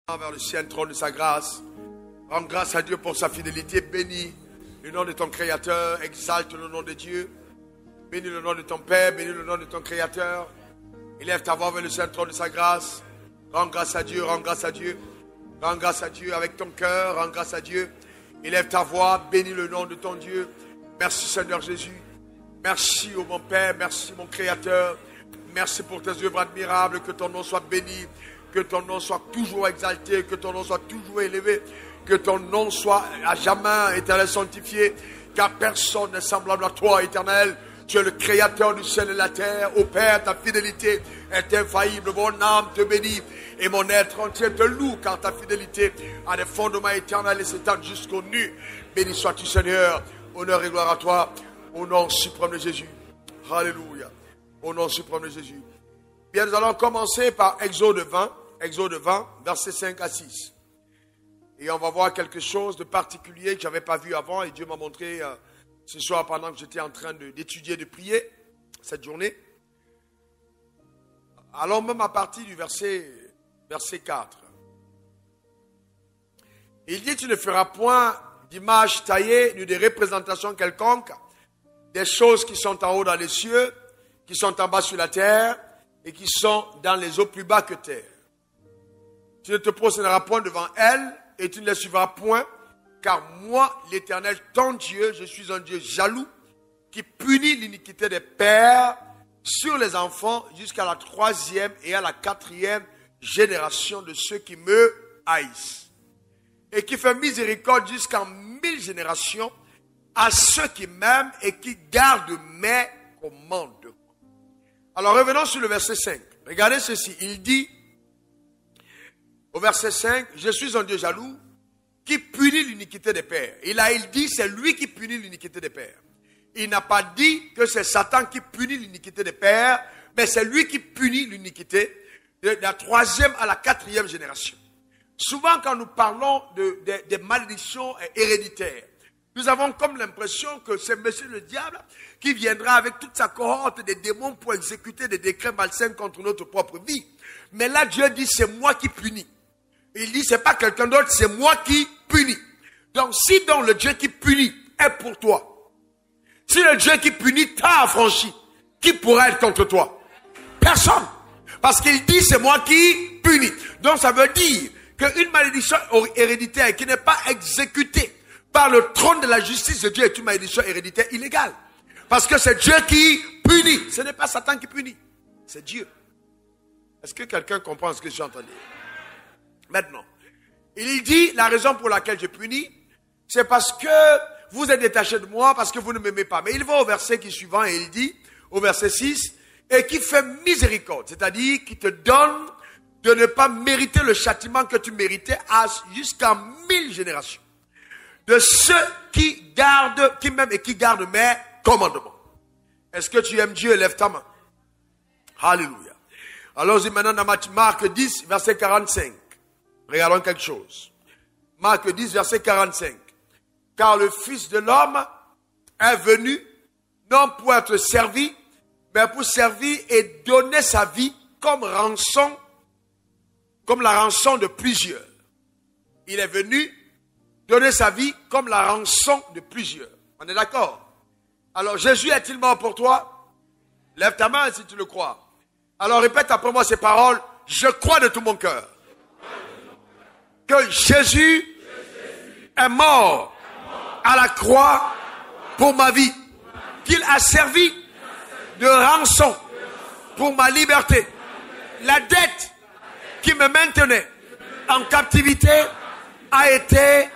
vers le saint trône de sa grâce. Rends grâce à Dieu pour sa fidélité. Bénis le nom de ton Créateur. Exalte le nom de Dieu. Bénis le nom de ton Père. Bénis le nom de ton Créateur. Élève ta voix vers le saint trône de sa grâce. Rends grâce à Dieu. Rends grâce à Dieu. Rends grâce à Dieu avec ton cœur. Rends grâce à Dieu. Élève ta voix. Bénis le nom de ton Dieu. Merci Seigneur Jésus. Merci ô mon Père. Merci mon Créateur. Merci pour tes œuvres admirables. Que ton nom soit béni. Que ton nom soit toujours exalté, que ton nom soit toujours élevé, que ton nom soit à jamais, éternel, sanctifié, car personne n'est semblable à toi, éternel. Tu es le créateur du ciel et de la terre. Ô Père, ta fidélité est infaillible. Mon âme te bénit et mon être entier te loue, car ta fidélité a des fondements éternels et s'étend jusqu'aux nues. Béni sois-tu, Seigneur. Honneur et gloire à toi. Au nom suprême de Jésus. Alléluia. Au nom suprême de Jésus. Bien, nous allons commencer par Exode 20. Exode 20, versets 5 à 6. Et on va voir quelque chose de particulier que je n'avais pas vu avant. Et Dieu m'a montré ce soir pendant que j'étais en train d'étudier, de prier cette journée. Allons même à partir du verset 4. Il dit, tu ne feras point d'image taillée ni de représentation quelconque des choses qui sont en haut dans les cieux, qui sont en bas sur la terre et qui sont dans les eaux plus bas que terre. Tu ne te prosterneras point devant elles et tu ne les suivras point, car moi, l'Éternel, ton Dieu, je suis un Dieu jaloux qui punit l'iniquité des pères sur les enfants jusqu'à la 3e et à la 4e génération de ceux qui me haïssent. Et qui fait miséricorde jusqu'en 1000 générations à ceux qui m'aiment et qui gardent mes commandements. Alors revenons sur le verset 5. Regardez ceci, il dit, au verset 5, je suis un Dieu jaloux qui punit l'iniquité des pères. Et là, il dit, c'est lui qui punit l'iniquité des pères. Il n'a pas dit que c'est Satan qui punit l'iniquité des pères, mais c'est lui qui punit l'iniquité de la 3e à la 4e génération. Souvent, quand nous parlons des malédictions héréditaires, nous avons comme l'impression que c'est monsieur le diable qui viendra avec toute sa cohorte des démons pour exécuter des décrets malsains contre notre propre vie. Mais là, Dieu dit, c'est moi qui punis. Il dit, c'est pas quelqu'un d'autre, c'est moi qui punis. Donc, si donc le Dieu qui punit est pour toi, si le Dieu qui punit t'a affranchi, qui pourra être contre toi? Personne. Parce qu'il dit, c'est moi qui punis. Donc, ça veut dire qu'une malédiction héréditaire qui n'est pas exécutée par le trône de la justice de Dieu est une malédiction héréditaire illégale. Parce que c'est Dieu qui punit. Ce n'est pas Satan qui punit. C'est Dieu. Est-ce que quelqu'un comprend ce que je suis en train de dire? Maintenant, il dit, la raison pour laquelle je punis, c'est parce que vous êtes détachés de moi, parce que vous ne m'aimez pas. Mais il va au verset qui est suivant et il dit, au verset 6, et qui fait miséricorde, c'est-à-dire qui te donne de ne pas mériter le châtiment que tu méritais jusqu'à 1000 générations. De ceux qui gardent, qui m'aiment et qui gardent mes commandements. Est-ce que tu aimes Dieu? Lève ta main. Alléluia. Allons-y maintenant dans Marc 10, verset 45. Regardons quelque chose. Marc 10, verset 45. Car le Fils de l'homme est venu, non pour être servi, mais pour servir et donner sa vie comme rançon, comme la rançon de plusieurs. Il est venu donner sa vie comme la rançon de plusieurs. On est d'accord? Alors, Jésus est-il mort pour toi? Lève ta main si tu le crois. Alors, répète après moi ces paroles. Je crois de tout mon cœur que Jésus est mort à la croix pour ma vie. Qu'il a servi de rançon pour ma liberté. La dette qui me maintenait en captivité a été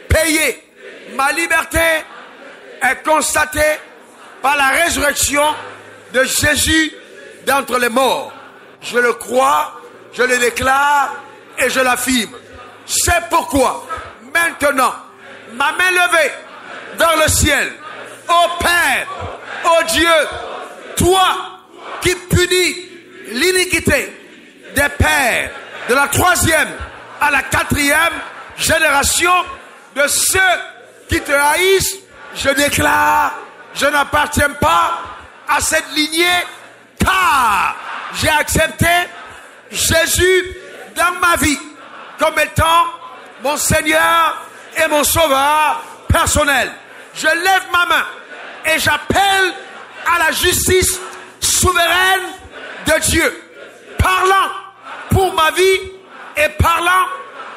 payée. Ma liberté est constatée par la résurrection de Jésus d'entre les morts. Je le crois, je le déclare et je l'affirme. C'est pourquoi, maintenant, ma main levée dans le ciel, ô Père, ô Dieu, toi qui punis l'iniquité des pères de la 3e à la 4e génération de ceux qui te haïssent, je déclare, je n'appartiens pas à cette lignée, car j'ai accepté Jésus dans ma vie comme étant mon Seigneur et mon Sauveur personnel. Je lève ma main et j'appelle à la justice souveraine de Dieu, parlant pour ma vie et parlant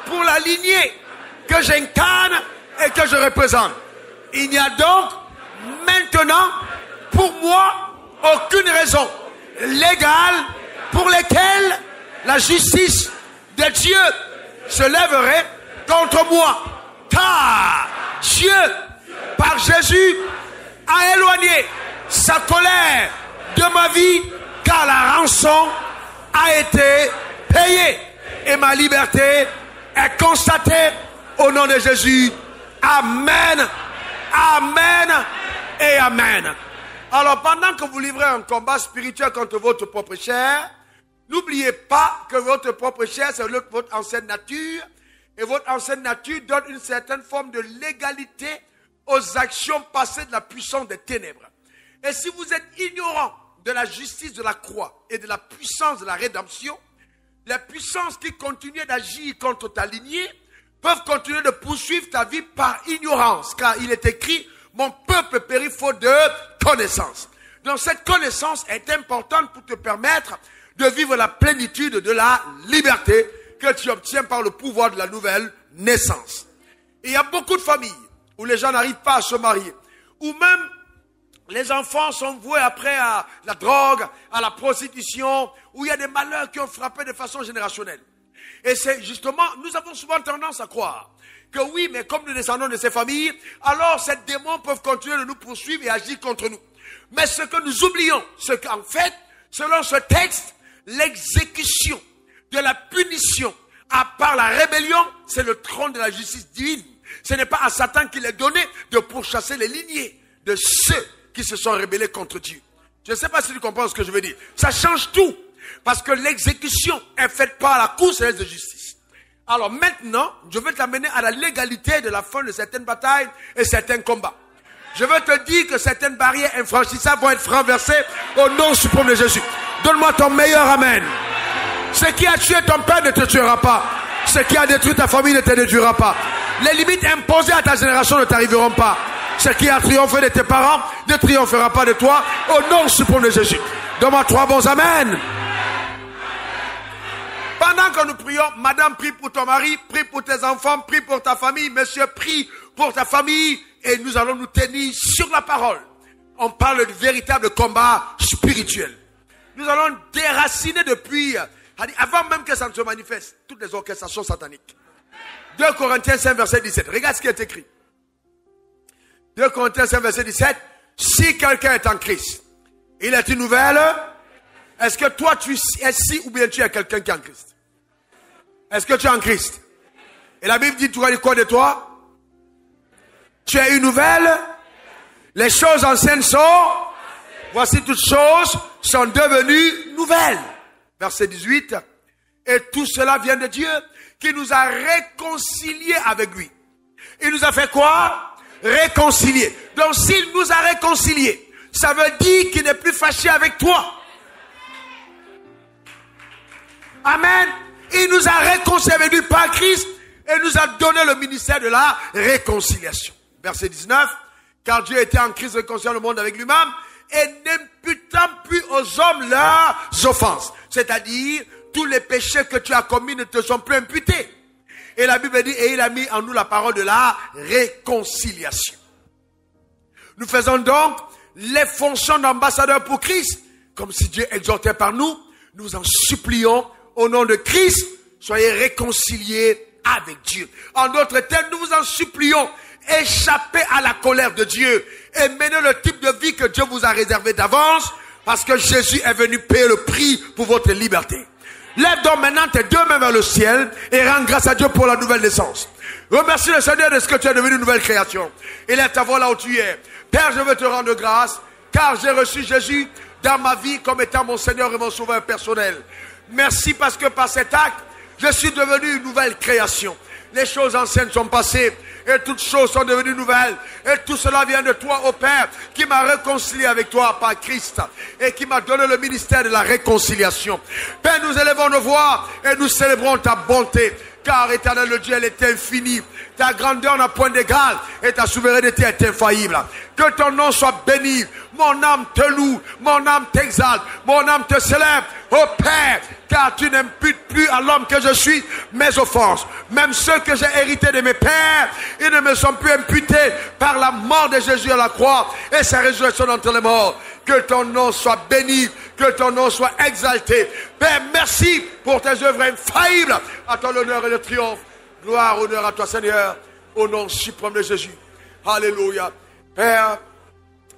pour la lignée que j'incarne et que je représente. Il n'y a donc maintenant pour moi aucune raison légale pour laquelle la justice de Dieu se lèverait contre moi. Car Dieu, par Jésus, a éloigné sa colère de ma vie, car la rançon a été payée et ma liberté est constatée au nom de Jésus. Amen, amen et amen. Alors pendant que vous livrez un combat spirituel contre votre propre chair, n'oubliez pas que votre propre chair, c'est votre ancienne nature. Et votre ancienne nature donne une certaine forme de légalité aux actions passées de la puissance des ténèbres. Et si vous êtes ignorant de la justice de la croix et de la puissance de la rédemption, les puissances qui continuent d'agir contre ta lignée peuvent continuer de poursuivre ta vie par ignorance. Car il est écrit, mon peuple périt faute de connaissance. Donc cette connaissance est importante pour te permettre de vivre la plénitude de la liberté que tu obtiens par le pouvoir de la nouvelle naissance. Et il y a beaucoup de familles où les gens n'arrivent pas à se marier, où même les enfants sont voués après à la drogue, à la prostitution, où il y a des malheurs qui ont frappé de façon générationnelle. Et c'est justement, nous avons souvent tendance à croire que oui, mais comme nous descendons de ces familles, alors ces démons peuvent continuer de nous poursuivre et agir contre nous. Mais ce que nous oublions, c'est qu'en fait, selon ce texte, l'exécution de la punition à part la rébellion, c'est le trône de la justice divine. Ce n'est pas à Satan qu'il est donné de pourchasser les lignées de ceux qui se sont rébellés contre Dieu. Je ne sais pas si tu comprends ce que je veux dire. Ça change tout. Parce que l'exécution est faite par la cour céleste de justice. Alors maintenant, je veux t'amener à la légalité de la fin de certaines batailles et certains combats. Je veux te dire que certaines barrières infranchissables vont être renversées au nom suprême de Jésus. Donne-moi ton meilleur amen. Ce qui a tué ton père ne te tuera pas. Ce qui a détruit ta famille ne te détruira pas. Les limites imposées à ta génération ne t'arriveront pas. Ce qui a triomphé de tes parents ne triomphera pas de toi. Au nom suprême de Jésus. Donne-moi 3 bons amen. Pendant que nous prions, madame, prie pour ton mari, prie pour tes enfants, prie pour ta famille. Monsieur, prie pour ta famille. Et nous allons nous tenir sur la parole. On parle de véritable combat spirituel. Nous allons déraciner depuis... avant même que ça ne se manifeste, toutes les orchestrations sataniques. 2 Corinthiens 5, verset 17. Regarde ce qui est écrit. 2 Corinthiens 5, verset 17. Si quelqu'un est en Christ, il est une nouvelle. Est-ce que toi tu es ici ou bien tu es quelqu'un qui est en Christ? Est-ce que tu es en Christ? Et la Bible dit, tu vas dire quoi de toi? Tu es une nouvelle. Les choses anciennes sont. Voici toutes choses sont devenues nouvelles. Verset 18. Et tout cela vient de Dieu qui nous a réconciliés avec lui. Il nous a fait quoi? Réconciliés. Donc s'il nous a réconciliés, ça veut dire qu'il n'est plus fâché avec toi. Amen. Il nous a réconciliés avec lui par Christ et nous a donné le ministère de la réconciliation. Verset 19. Car Dieu était en Christ réconciliant le monde avec lui-même et n'imputant plus aux hommes leurs offenses. C'est-à-dire, tous les péchés que tu as commis ne te sont plus imputés. Et la Bible dit, et il a mis en nous la parole de la réconciliation. Nous faisons donc les fonctions d'ambassadeurs pour Christ. Comme si Dieu exhortait par nous, nous en supplions au nom de Christ, soyez réconciliés avec Dieu. En d'autres termes, nous vous en supplions, échappez à la colère de Dieu et menez le type de vie que Dieu vous a réservé d'avance parce que Jésus est venu payer le prix pour votre liberté. Lève donc maintenant tes 2 mains vers le ciel et rends grâce à Dieu pour la nouvelle naissance. Remercie le Seigneur de ce que tu es devenu une nouvelle création. Et lève ta voix là où tu es. Père, je veux te rendre grâce car j'ai reçu Jésus dans ma vie comme étant mon Seigneur et mon Sauveur personnel. Merci parce que par cet acte, je suis devenu une nouvelle création. Les choses anciennes sont passées et toutes choses sont devenues nouvelles. Et tout cela vient de toi, ô Père, qui m'a réconcilié avec toi par Christ et qui m'a donné le ministère de la réconciliation. Père, nous élevons nos voix et nous célébrons ta bonté. Car, Éternel, le Dieu, elle est infinie. Ta grandeur n'a point d'égal et ta souveraineté est infaillible. Que ton nom soit béni. Mon âme te loue, mon âme t'exalte, mon âme te célèbre. Ô Père, car tu n'imputes plus à l'homme que je suis mes offenses. Même ceux que j'ai hérités de mes pères, ils ne me sont plus imputés par la mort de Jésus à la croix et sa résurrection d'entre les morts. Que ton nom soit béni, que ton nom soit exalté. Père, merci pour tes œuvres infaillibles. À toi l'honneur et le triomphe. Gloire, honneur à toi, Seigneur, au nom suprême de Jésus. Alléluia. Père,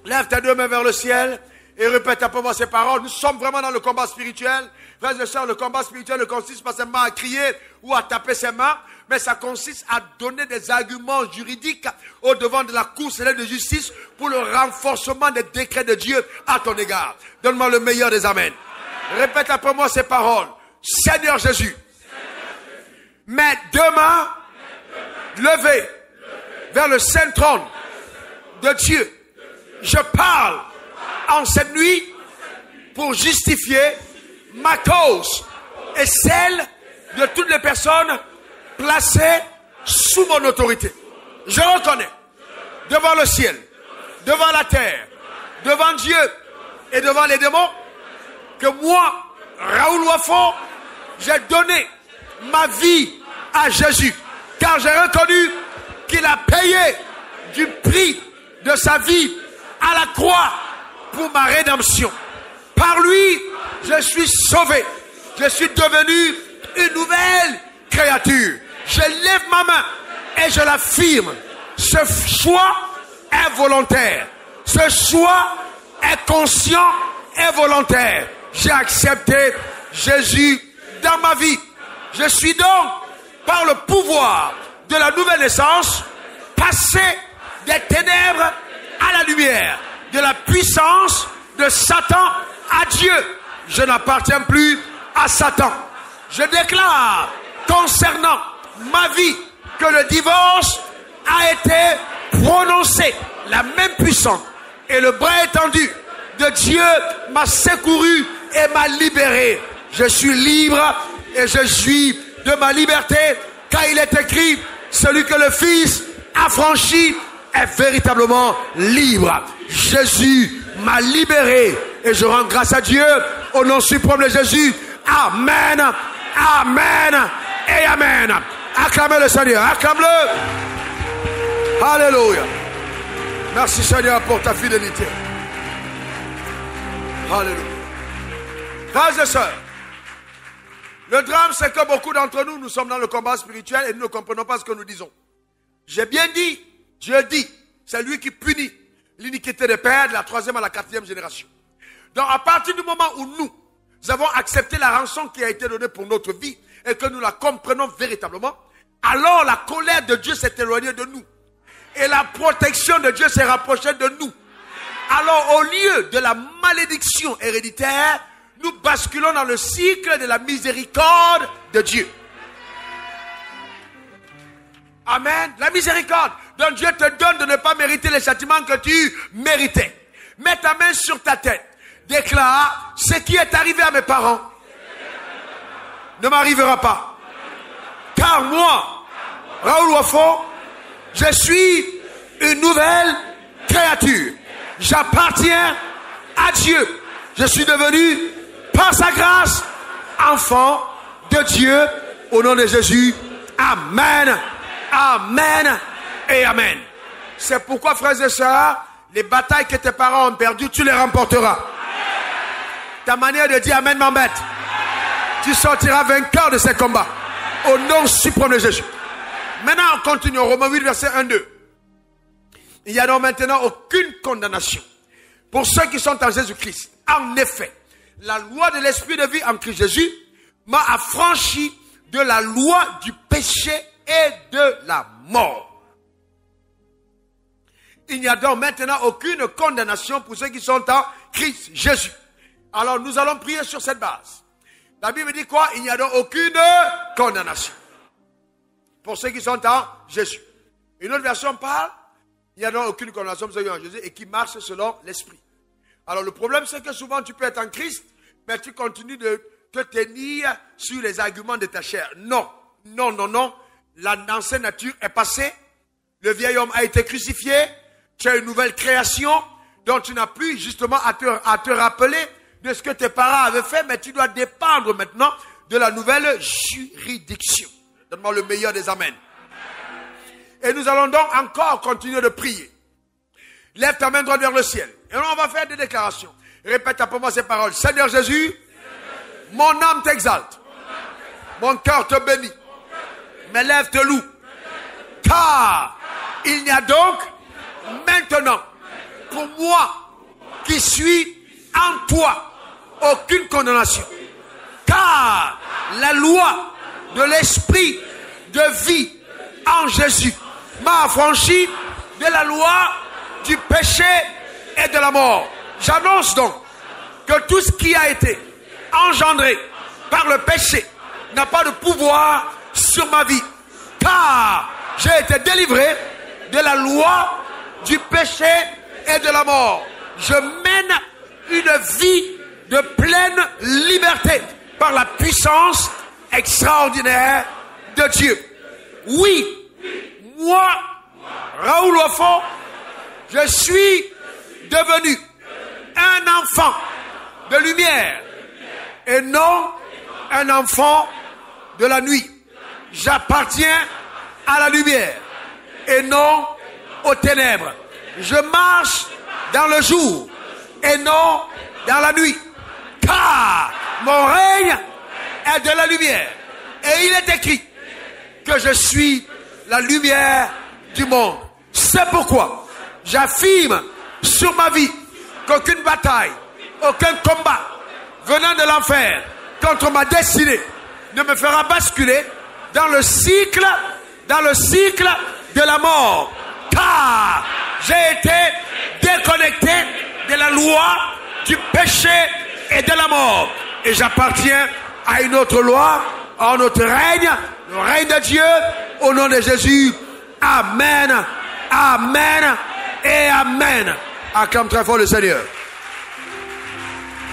lève tes deux mains vers le ciel et répète après moi ces paroles. Nous sommes vraiment dans le combat spirituel. Frères et sœurs, le combat spirituel ne consiste pas seulement à crier ou à taper ses mains, mais ça consiste à donner des arguments juridiques au devant de la cour céleste de justice pour le renforcement des décrets de Dieu à ton égard. Donne-moi le meilleur des amens. Répète après moi ces paroles. Seigneur Jésus, mes deux mains levées vers le saint trône de Dieu. Je parle en cette nuit pour justifier ma cause et celle de toutes les personnes placées sous mon autorité. Je reconnais devant le ciel, devant la terre, devant Dieu et devant les démons que moi, Raoul Wafo, j'ai donné ma vie à Jésus, car j'ai reconnu qu'il a payé du prix de sa vie à la croix pour ma rédemption. Par lui, je suis sauvé. Je suis devenu une nouvelle créature. Je lève ma main et je l'affirme. Ce choix est volontaire. Ce choix est conscient et volontaire. J'ai accepté Jésus dans ma vie. Je suis donc, par le pouvoir de la nouvelle naissance, passé des ténèbres à la lumière, de la puissance de Satan à Dieu. Je n'appartiens plus à Satan. Je déclare concernant ma vie que le divorce a été prononcé. La même puissance et le bras étendu de Dieu m'a secouru et m'a libéré. Je suis libre et je jouis de ma liberté, car il est écrit, celui que le Fils a franchi est véritablement libre. Jésus m'a libéré et je rends grâce à Dieu au nom suprême de Jésus. Amen, amen et amen. Acclamez le Seigneur, acclame-le. Alléluia. Merci Seigneur pour ta fidélité. Alléluia. Frères et sœurs, le drame c'est que beaucoup d'entre nous, nous sommes dans le combat spirituel et nous ne comprenons pas ce que nous disons. J'ai bien dit, Dieu dit, c'est lui qui punit l'iniquité des pères de la 3e à la 4e génération. Donc à partir du moment où nous avons accepté la rançon qui a été donnée pour notre vie et que nous la comprenons véritablement, alors la colère de Dieu s'est éloignée de nous. Et la protection de Dieu s'est rapprochée de nous. Alors au lieu de la malédiction héréditaire, nous basculons dans le cycle de la miséricorde de Dieu. Amen. La miséricorde. Donc Dieu te donne de ne pas mériter les châtiments que tu méritais. Mets ta main sur ta tête. Déclare, ce qui est arrivé à mes parents ne m'arrivera pas. Car moi, Raoul Wafo, je suis une nouvelle créature. J'appartiens à Dieu. Je suis devenu, par sa grâce, enfant de Dieu. Au nom de Jésus. Amen. Amen et amen. C'est pourquoi, frères et sœurs, les batailles que tes parents ont perdues, tu les remporteras. Ta manière de dire amen m'embête. Tu sortiras vainqueur de ces combats. Au nom suprême de Jésus. Maintenant, on continue. Romains 8, verset 1-2. Il n'y a donc maintenant aucune condamnation pour ceux qui sont en Jésus-Christ. En effet, la loi de l'esprit de vie en Christ Jésus m'a affranchi de la loi du péché et de la mort. Il n'y a donc maintenant aucune condamnation pour ceux qui sont en Christ Jésus. Alors nous allons prier sur cette base. La Bible dit quoi? Il n'y a donc aucune condamnation. pour ceux qui sont en Jésus. Une autre version parle, il n'y a donc aucune condamnation pour ceux qui sont en Jésus et qui marchent selon l'esprit. Alors le problème, c'est que souvent tu peux être en Christ, mais tu continues de te tenir sur les arguments de ta chair. Non, non, non, non. L'ancienne nature est passée, le vieil homme a été crucifié, tu as une nouvelle création, donc tu n'as plus justement à te rappeler de ce que tes parents avaient fait, mais tu dois dépendre maintenant de la nouvelle juridiction. Donne-moi le meilleur des amens. Et nous allons donc encore continuer de prier. Lève ta main droite vers le ciel. Et on va faire des déclarations. Répète après moi ces paroles. Seigneur Jésus, mon âme t'exalte. Mon cœur te bénit. Mes lèvres te louent. Car il n'y a donc maintenant pour moi qui suis en toi aucune condamnation. Car la loi de l'esprit de vie en Jésus m'a affranchi de la loi du péché et de la mort. J'annonce donc que tout ce qui a été engendré par le péché n'a pas de pouvoir sur ma vie. Car j'ai été délivré de la loi du péché et de la mort. Je mène une vie de pleine liberté par la puissance extraordinaire de Dieu. Oui, moi, Raoul Wafo, je suis devenu un enfant de lumière et non un enfant de la nuit. J'appartiens à la lumière et non aux ténèbres. Je marche dans le jour et non dans la nuit. Car mon règne est de la lumière. Et il est écrit que je suis la lumière du monde. C'est pourquoi j'affirme sur ma vie qu'aucune bataille, aucun combat venant de l'enfer contre ma destinée ne me fera basculer dans le cycle de la mort. Car j'ai été déconnecté de la loi du péché et de la mort. Et j'appartiens à une autre loi, à un autre règne, le règne de Dieu, au nom de Jésus. Amen, amen et amen. Acclame très fort le Seigneur.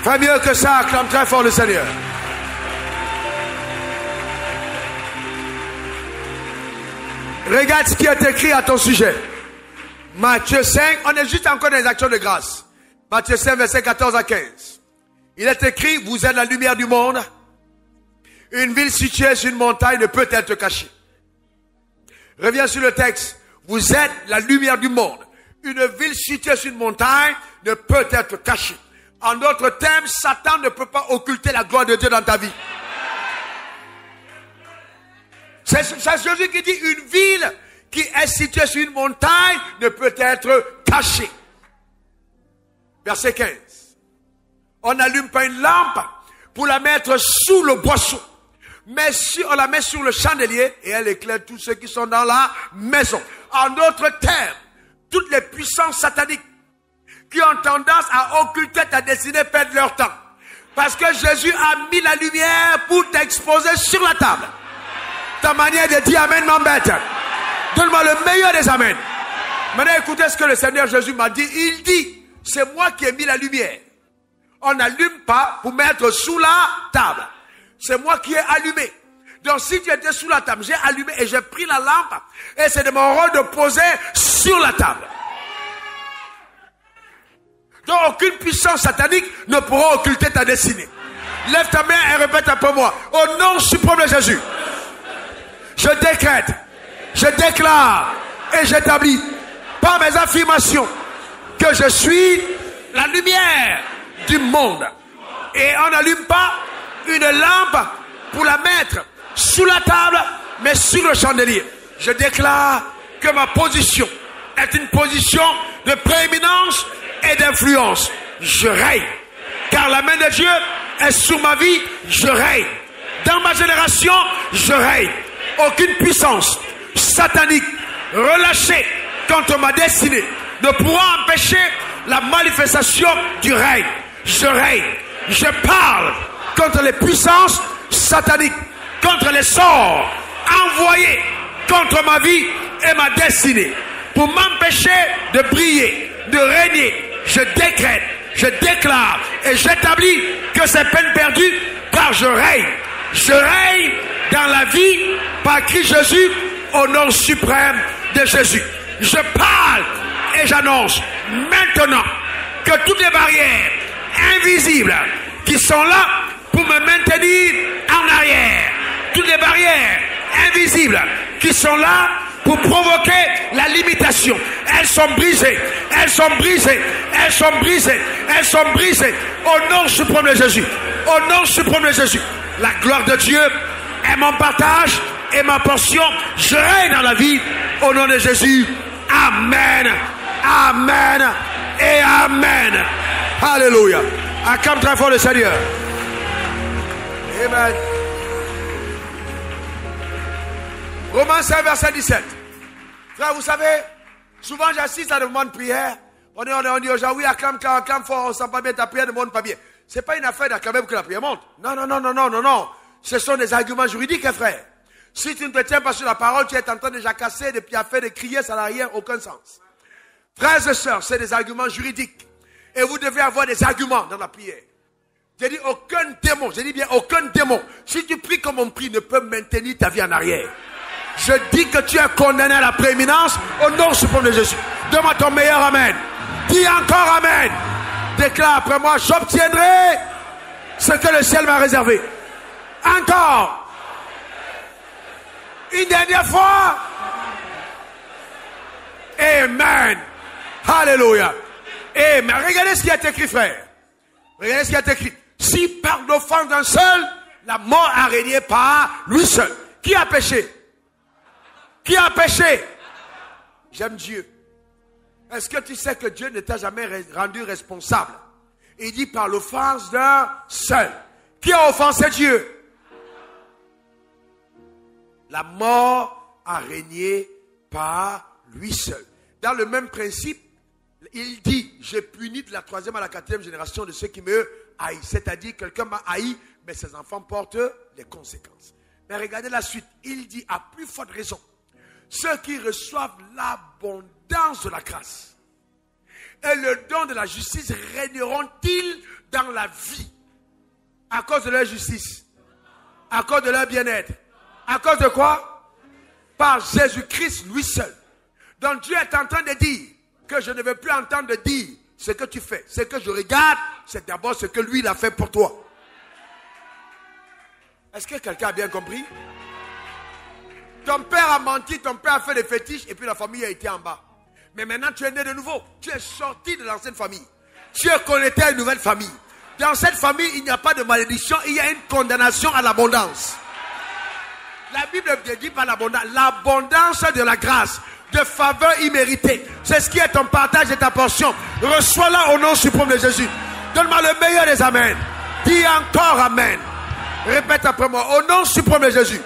Fais mieux que ça, acclame très fort le Seigneur. Regarde ce qui est écrit à ton sujet. Matthieu 5, on est juste encore dans les actions de grâce. Matthieu 5, versets 14 à 15. Il est écrit, vous êtes la lumière du monde. Une ville située sur une montagne ne peut être cachée. Reviens sur le texte. Vous êtes la lumière du monde. Une ville située sur une montagne ne peut être cachée. En d'autres termes, Satan ne peut pas occulter la gloire de Dieu dans ta vie. C'est Jésus qui dit, une ville qui est située sur une montagne ne peut être cachée. Verset 15. On n'allume pas une lampe pour la mettre sous le boisseau. Mais si on la met sur le chandelier et elle éclaire tous ceux qui sont dans la maison. En d'autres termes, toutes les puissances sataniques qui ont tendance à occulter ta destinée perdent leur temps. Parce que Jésus a mis la lumière pour t'exposer sur la table. Ta manière de dire amen m'embête. Donne-moi le meilleur des amens. Maintenant écoutez ce que le Seigneur Jésus m'a dit. Il dit, c'est moi qui ai mis la lumière. On n'allume pas pour mettre sous la table. C'est moi qui ai allumé. Donc si tu étais sous la table, j'ai allumé et j'ai pris la lampe. Et c'est de mon rôle de poser sur la table. Donc aucune puissance satanique ne pourra occulter ta destinée. Lève ta main et répète après moi. Au nom suprême de Jésus, je décrète, je déclare et j'établis par mes affirmations que je suis la lumière du monde. Et on n'allume pas une lampe pour la mettre sous la table, mais sur le chandelier. Je déclare que ma position est une position de prééminence et d'influence. Je règne, car la main de Dieu est sur ma vie. Je règne. Dans ma génération, je règne. Aucune puissance satanique relâchée contre ma destinée ne pourra empêcher la manifestation du règne. Je règne. Je parle contre les puissances sataniques, contre les sorts envoyés contre ma vie et ma destinée, pour m'empêcher de briller, de régner. Je décrète, je déclare et j'établis que c'est peine perdue, car je règne. Je règne dans la vie par Christ Jésus, au nom suprême de Jésus. Je parle et j'annonce maintenant que toutes les barrières invisibles qui sont là pour me maintenir en arrière, toutes les barrières invisibles qui sont là pour provoquer la limitation, elles sont brisées, elles sont brisées, elles sont brisées, elles sont brisées au nom suprême de Jésus, au nom suprême de Jésus. La gloire de Dieu est mon partage et ma portion. Je règne dans la vie au nom de Jésus. Amen, amen et amen. Alléluia. Acclame très fort le Seigneur. Amen. Romains 5, verset 17. Frère, vous savez, souvent j'assiste à des moments de prière. On dit aux gens, oui, acclame fort, on sent pas bien ta prière, ne monte pas bien. C'est pas une affaire d'acclamer pour que la prière monte. Non. Ce sont des arguments juridiques, frère. Si tu ne te tiens pas sur la parole, tu es en train de jacasser, de piaffer, de crier, ça n'a rien, aucun sens. Frères et sœurs, c'est des arguments juridiques. Et vous devez avoir des arguments dans la prière. J'ai dit aucun démon, j'ai dit bien aucun démon. Si tu pries comme on prie, ne peut maintenir ta vie en arrière. Je dis que tu es condamné à la prééminence au nom suprême de Jésus. Donne-moi ton meilleur amen. Dis encore amen. Déclare après moi, j'obtiendrai ce que le ciel m'a réservé. Encore. Une dernière fois. Amen. Alléluia. Amen. Regardez ce qui est écrit, frère. Regardez ce qui est écrit. Si par l'offense d'un seul, la mort a régné par lui seul. Qui a péché? Qui a péché? J'aime Dieu. Est-ce que tu sais que Dieu ne t'a jamais rendu responsable? Il dit par l'offense d'un seul. Qui a offensé Dieu? La mort a régné par lui seul. Dans le même principe, il dit, je punis de la 3e à la 4e génération de ceux qui me haïssent. C'est-à-dire, quelqu'un m'a haï, mais ses enfants portent les conséquences. Mais regardez la suite. Il dit, à plus forte raison, ceux qui reçoivent l'abondance de la grâce et le don de la justice régneront-ils dans la vie à cause de leur justice, à cause de leur bien-être, à cause de quoi? Par Jésus-Christ lui seul. Donc Dieu est en train de dire que je ne veux plus entendre dire ce que tu fais. Ce que je regarde, c'est d'abord ce que lui il a fait pour toi. Est-ce que quelqu'un a bien compris? Ton père a menti, ton père a fait des fétiches et puis la famille a été en bas. Mais maintenant tu es né de nouveau. Tu es sorti de l'ancienne famille. Tu es connecté à une nouvelle famille. Dans cette famille, il n'y a pas de malédiction, il y a une condamnation à l'abondance. La Bible dit par l'abondance, l'abondance de la grâce, de faveur imméritée. C'est ce qui est ton partage et ta portion. Reçois-la au nom suprême de Jésus. Donne-moi le meilleur des amens. Dis encore amen. Répète après moi, au nom suprême de Jésus.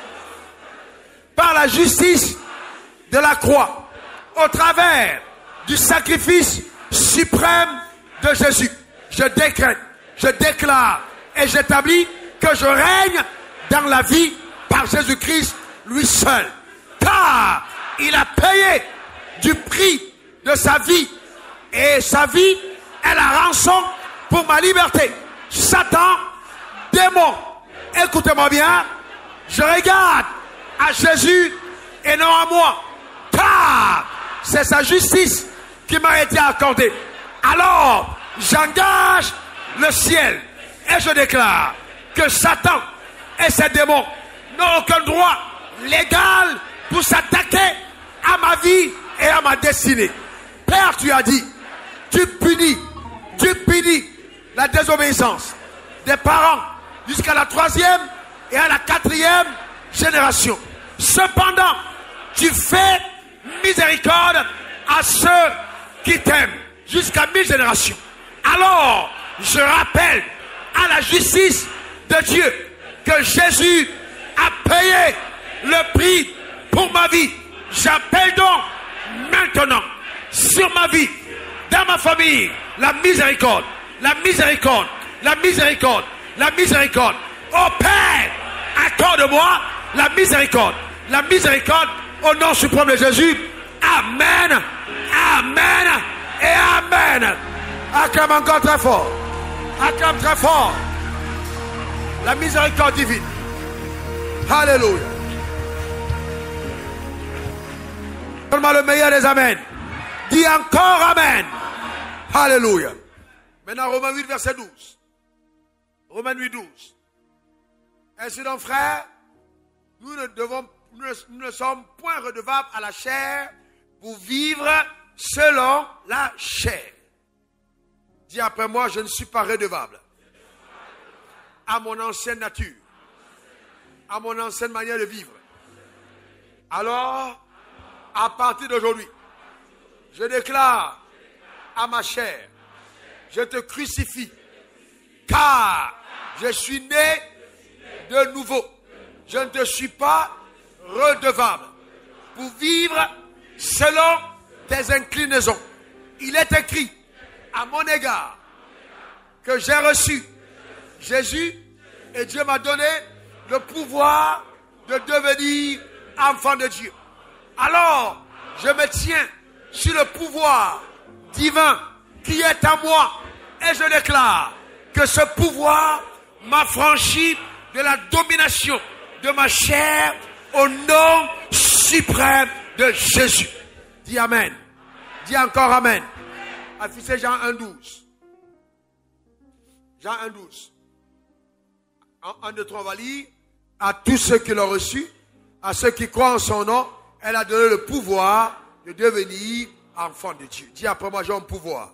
Par la justice de la croix, au travers du sacrifice suprême de Jésus, je décrète, je déclare et j'établis que je règne dans la vie par Jésus-Christ lui seul. Car il a payé du prix de sa vie et sa vie est la rançon pour ma liberté. Satan, démon, écoutez-moi bien, je regarde à Jésus et non à moi, car c'est sa justice qui m'a été accordée. Alors j'engage le ciel et je déclare que Satan et ses démons n'ont aucun droit légal pour s'attaquer à ma vie et à ma destinée. Père, tu as dit, tu punis la désobéissance des parents jusqu'à la 3e et à la 4e génération. Cependant, tu fais miséricorde à ceux qui t'aiment jusqu'à 1000 générations. Alors, je rappelle à la justice de Dieu que Jésus a payé le prix pour ma vie. J'appelle donc maintenant sur ma vie, dans ma famille, la miséricorde, la miséricorde, la miséricorde, la miséricorde. Oh Père, accorde-moi la miséricorde Au nom suprême de Jésus. Amen. Amen. Et amen. Acclame encore très fort. Acclame très fort. La miséricorde divine. Alléluia. Donne-moi le meilleur des amen. Dis encore amen. Alléluia. Maintenant, Romains 8, verset 12. Romains 8, 12. Ainsi donc, frères, nous ne sommes point redevables à la chair pour vivre selon la chair. Dis après moi, je ne suis pas redevable à mon ancienne nature, à mon ancienne manière de vivre. Alors, à partir d'aujourd'hui, je déclare à ma chair, je te crucifie, car je suis né de nouveau. Je ne te suis pas redevable pour vivre selon tes inclinaisons. Il est écrit à mon égard que j'ai reçu Jésus et Dieu m'a donné le pouvoir de devenir enfant de Dieu. Alors, je me tiens sur le pouvoir divin qui est à moi et je déclare que ce pouvoir m'affranchit de la domination de ma chair au nom suprême de Jésus. Dis amen. Dis encore amen. Affichez Jean 1,12. Jean 1,12. En 1, 2, 3, on va lire. À tous ceux qui l'ont reçu, à ceux qui croient en son nom, elle a donné le pouvoir de devenir enfant de Dieu. Dis après moi, j'ai un pouvoir.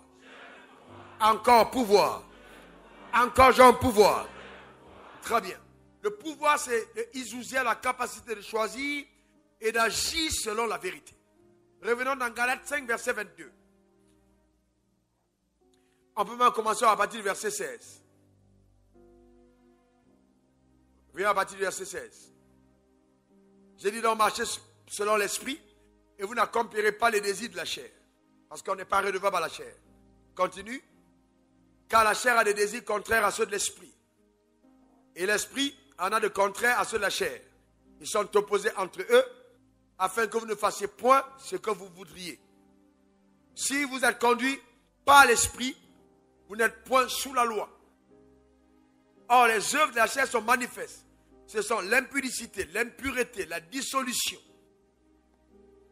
Encore pouvoir. Encore j'ai un pouvoir. Très bien. Le pouvoir, c'est isousia, la capacité de choisir et d'agir selon la vérité. Revenons dans Galates 5, verset 22. On peut même commencer à partir du verset 16. Venons à partir du verset 16. J'ai dit donc marcher selon l'esprit et vous n'accomplirez pas les désirs de la chair. Parce qu'on n'est pas redevable à la chair. Continue. Car la chair a des désirs contraires à ceux de l'esprit. Et l'esprit en a de contraires à ceux de la chair. Ils sont opposés entre eux afin que vous ne fassiez point ce que vous voudriez. Si vous êtes conduit par l'esprit, vous n'êtes point sous la loi. Or, les œuvres de la chair sont manifestes. Ce sont l'impudicité, l'impureté, la dissolution,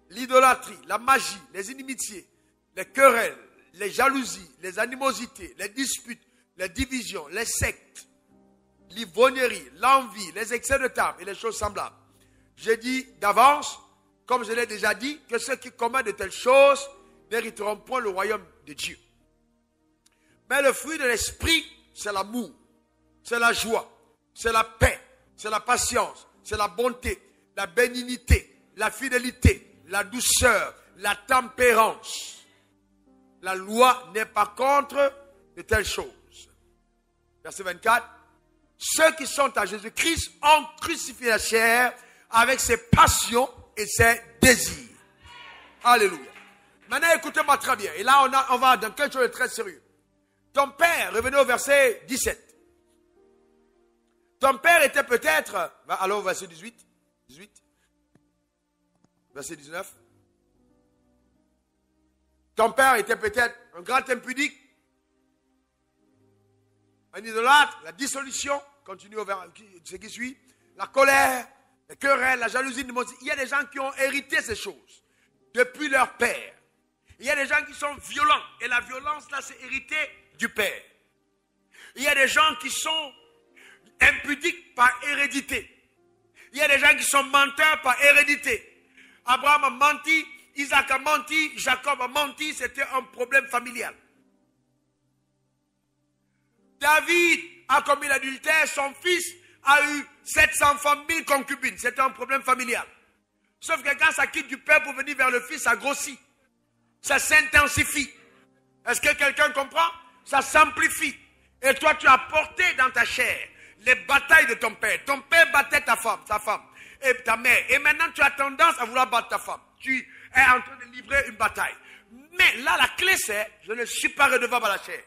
l'idolâtrie, la magie, les inimitiés, les querelles, les jalousies, les animosités, les disputes, les divisions, les sectes, l'ivrognerie, l'envie, les excès de table et les choses semblables. J'ai dit d'avance, comme je l'ai déjà dit, que ceux qui commettent de telles choses n'hériteront point le royaume de Dieu. Mais le fruit de l'esprit, c'est l'amour, c'est la joie, c'est la paix, c'est la patience, c'est la bonté, la bénignité, la fidélité, la douceur, la tempérance. La loi n'est pas contre de telles choses. Verset 24. Ceux qui sont à Jésus-Christ ont crucifié la chair avec ses passions et ses désirs. Alléluia. Maintenant, écoutez-moi très bien. Et là, on va dans quelque chose de très sérieux. Ton père, revenez au verset 17. Ton père était peut-être... Alors, verset 18. Verset 19. Ton père était peut-être un grand impudique, un idolâtre, la dissolution, continue au vers ce qui suit, la colère, les querelles, la jalousie. Il y a des gens qui ont hérité ces choses depuis leur père. Il y a des gens qui sont violents et la violence là c'est hérité du père. Il y a des gens qui sont impudiques par hérédité. Il y a des gens qui sont menteurs par hérédité. Abraham a menti, Isaac a menti, Jacob a menti, c'était un problème familial. David a commis l'adultère, son fils a eu 700 femmes, 1000 concubines, c'était un problème familial. Sauf que quand ça quitte du père pour venir vers le fils, ça grossit, ça s'intensifie. Est-ce que quelqu'un comprend? Ça s'amplifie. Et toi, tu as porté dans ta chair les batailles de ton père. Ton père battait ta femme et ta mère. Et maintenant, tu as tendance à vouloir battre ta femme. Tu es en train de livrer une bataille. Mais là, la clé, c'est, je ne suis pas redevable à la chair.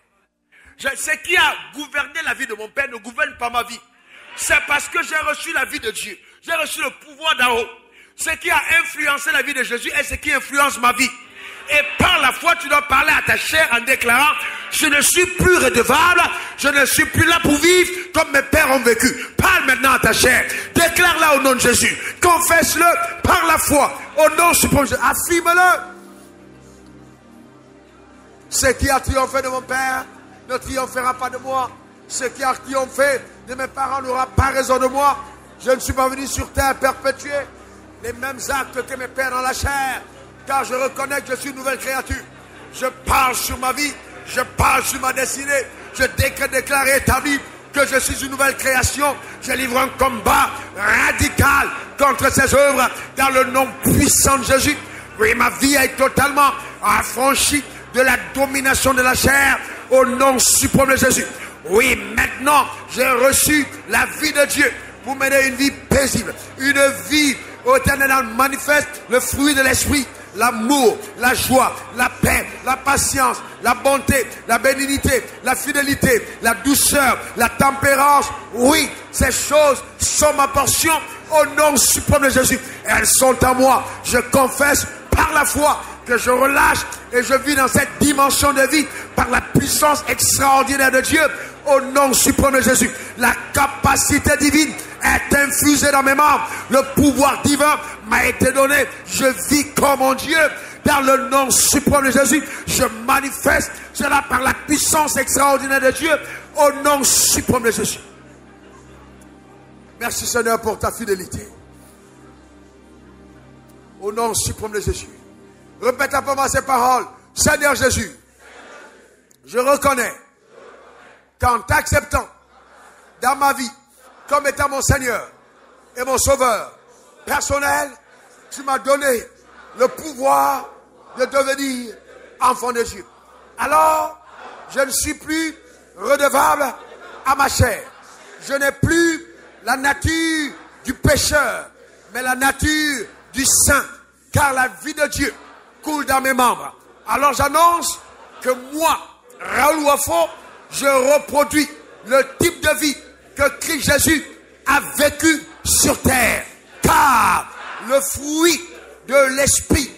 Ce qui a gouverné la vie de mon père ne gouverne pas ma vie. C'est parce que j'ai reçu la vie de Dieu. J'ai reçu le pouvoir d'en haut. Ce qui a influencé la vie de Jésus est ce qui influence ma vie. Et par la foi, tu dois parler à ta chair en déclarant, je ne suis plus redevable, je ne suis plus là pour vivre comme mes pères ont vécu. Parle maintenant à ta chair, déclare-la au nom de Jésus, confesse-le par la foi, au nom suprême de Jésus, affirme-le. Ce qui a triomphé de mon père ne triomphera pas de moi. Ce qui a triomphé de mes parents n'aura pas raison de moi. Je ne suis pas venu sur terre perpétuer les mêmes actes que mes pères dans la chair, car je reconnais que je suis une nouvelle créature. Je parle sur ma vie, je parle sur ma destinée. Je déclare et établis que je suis une nouvelle création. Je livre un combat radical contre ces œuvres dans le nom puissant de Jésus. Oui, ma vie est totalement affranchie de la domination de la chair au nom suprême de Jésus. Oui, maintenant, j'ai reçu la vie de Dieu pour mener une vie paisible, une vie où éternellement manifeste le fruit de l'esprit, l'amour, la joie, la paix, la patience, la bonté, la bénignité, la fidélité, la douceur, la tempérance. Oui, ces choses sont ma portion au nom suprême de Jésus. Elles sont à moi. Je confesse par la foi que je relâche et je vis dans cette dimension de vie par la puissance extraordinaire de Dieu au nom suprême de Jésus. La capacité divine est infusée dans mes membres. Le pouvoir divin m'a été donné. Je vis comme mon Dieu dans le nom suprême de Jésus. Je manifeste cela par la puissance extraordinaire de Dieu au nom suprême de Jésus. Merci Seigneur pour ta fidélité. Au nom suprême de Jésus. Répète après moi ces paroles. Seigneur Jésus, je reconnais qu'en t'acceptant dans ma vie comme étant mon Seigneur et mon Sauveur personnel, tu m'as donné le pouvoir de devenir enfant de Dieu. Alors, je ne suis plus redevable à ma chair. Je n'ai plus la nature du pécheur, mais la nature du saint, car la vie de Dieu coule dans mes membres. Alors j'annonce que moi, Raoul Wafo, je reproduis le type de vie que Christ Jésus a vécu sur terre. Car le fruit de l'esprit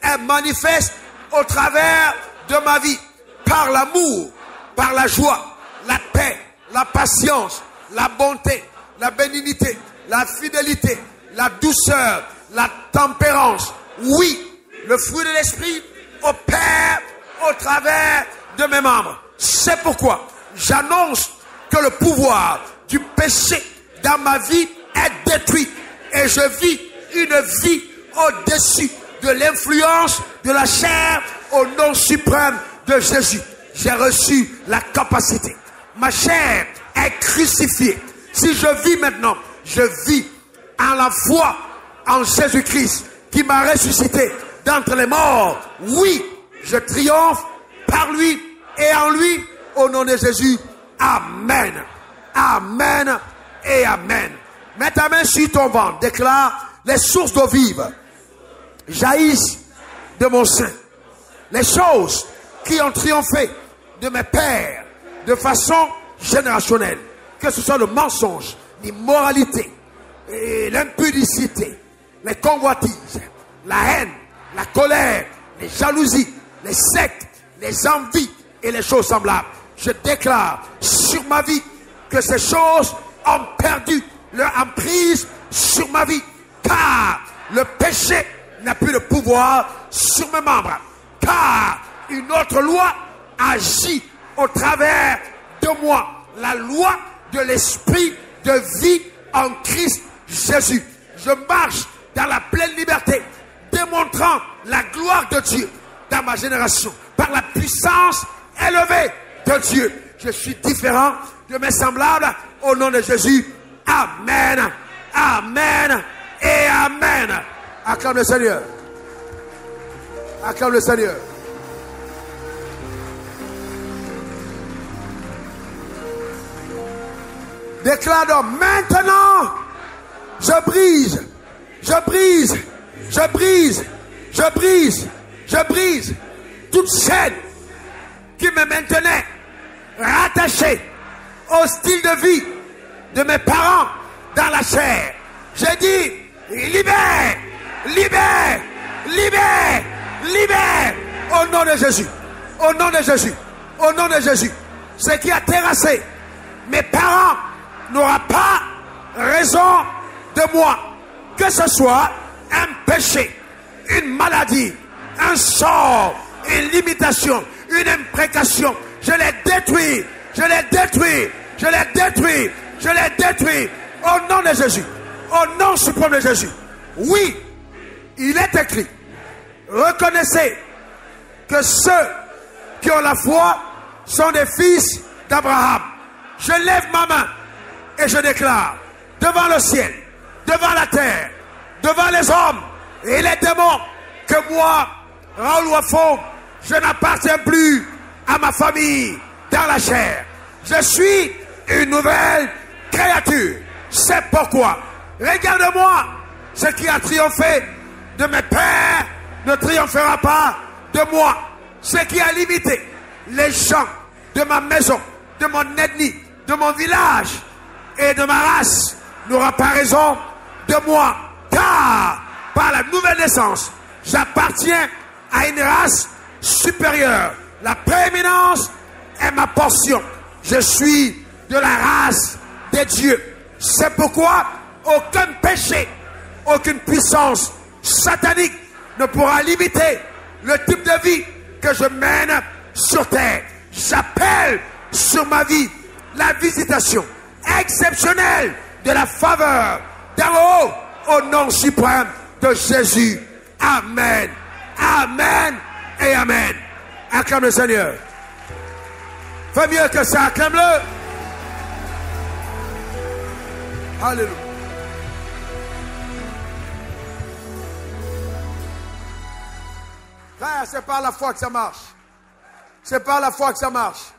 est manifeste au travers de ma vie. Par l'amour, par la joie, la paix, la patience, la bonté, la bénignité, la fidélité, la douceur, la tempérance. Oui, le fruit de l'esprit opère au travers de mes membres. C'est pourquoi j'annonce que le pouvoir du péché dans ma vie est détruit. Et je vis une vie au-dessus de l'influence de la chair au nom suprême de Jésus. J'ai reçu la capacité. Ma chair est crucifiée. Si je vis maintenant, je vis en la foi en Jésus-Christ qui m'a ressuscité d'entre les morts. Oui, je triomphe par lui et en lui au nom de Jésus. Amen. Amen et amen. Mets ta main sur ton ventre. Déclare: les sources d'eau vive jaillissent de mon sein. Les choses qui ont triomphé de mes pères de façon générationnelle, que ce soit le mensonge, l'immoralité, l'impudicité, les convoitises, la haine, la colère, les jalousies, les sectes, les envies et les choses semblables. Je déclare sur ma vie que ces choses ont perdu leur emprise sur ma vie, car le péché n'a plus de pouvoir sur mes membres, car une autre loi agit au travers de moi, la loi de l'esprit de vie en Christ Jésus. Je marche dans la pleine liberté, démontrant la gloire de Dieu dans ma génération, par la puissance élevée de Dieu. Je suis différent de mes semblables au nom de Jésus. Amen, amen et amen. Acclame le Seigneur. Acclame le Seigneur. Déclare donc: maintenant, je brise, je brise, je brise, je brise, je brise toute chaîne qui me maintenait rattaché au style de vie de mes parents dans la chair. J'ai dit: libère libère, libère, libère. Au nom de Jésus, au nom de Jésus, au nom de Jésus. Ce qui a terrassé mes parents n'aura pas raison de moi. Que ce soit un péché, une maladie, un sort, une limitation, une imprécation, je les détruis, je les détruis, je les détruis, je les détruis. Au nom de Jésus, au nom suprême de Jésus. Oui, il est écrit, reconnaissez que ceux qui ont la foi sont des fils d'Abraham. Je lève ma main et je déclare devant le ciel, devant la terre, devant les hommes et les démons que moi, Raoul Wafo, je n'appartiens plus à ma famille dans la chair. Je suis une nouvelle créature. C'est pourquoi, regarde-moi, ce qui a triomphé de mes pères ne triomphera pas de moi. Ce qui a limité les gens de ma maison, de mon ethnie, de mon village et de ma race n'aura pas raison de moi. Car par la nouvelle naissance, j'appartiens à une race supérieure. La prééminence est ma portion. Je suis de la race des dieux. C'est pourquoi aucun péché, aucune puissance satanique ne pourra limiter le type de vie que je mène sur terre. J'appelle sur ma vie la visitation exceptionnelle de la faveur d'en haut au nom suprême de Jésus. Amen. Amen et amen. Acclame le Seigneur. Fais mieux que ça, acclame-le. Alléluia. Frère, c'est par la foi que ça marche. C'est par la foi que ça marche.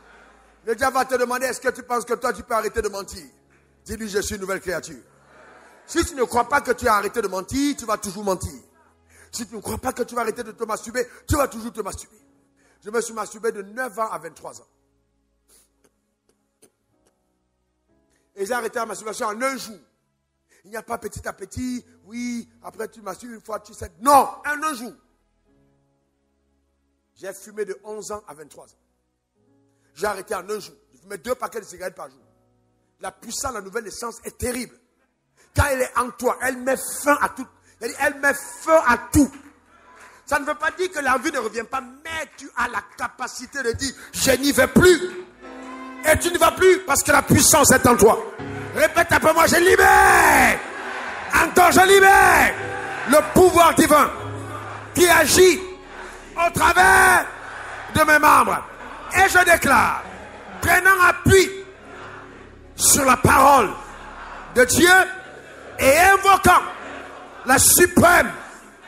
Le diable va te demander, est-ce que tu penses que toi tu peux arrêter de mentir? Dis-lui, je suis une nouvelle créature. Si tu ne crois pas que tu as arrêté de mentir, tu vas toujours mentir. Si tu ne crois pas que tu vas arrêter de te masturber, tu vas toujours te masturber. Je me suis masturbé de 9 ans à 23 ans. Et j'ai arrêté la masturbation en un jour. Il n'y a pas petit à petit, oui, après tu masturbes une fois, tu sais. Non, en un jour. J'ai fumé de 11 ans à 23 ans. J'ai arrêté en un jour. Je fumais 2 paquets de cigarettes par jour. La puissance de la nouvelle naissance est terrible. Quand elle est en toi, elle met fin à tout. Elle met fin à tout. Ça ne veut pas dire que la vie ne revient pas, mais tu as la capacité de dire, je n'y vais plus. Et tu ne vas plus parce que la puissance est en toi. Répète après moi, je libère. Encore, je libère le pouvoir divin qui agit au travers de mes membres. Et je déclare, prenant appui sur la parole de Dieu et invoquant la suprême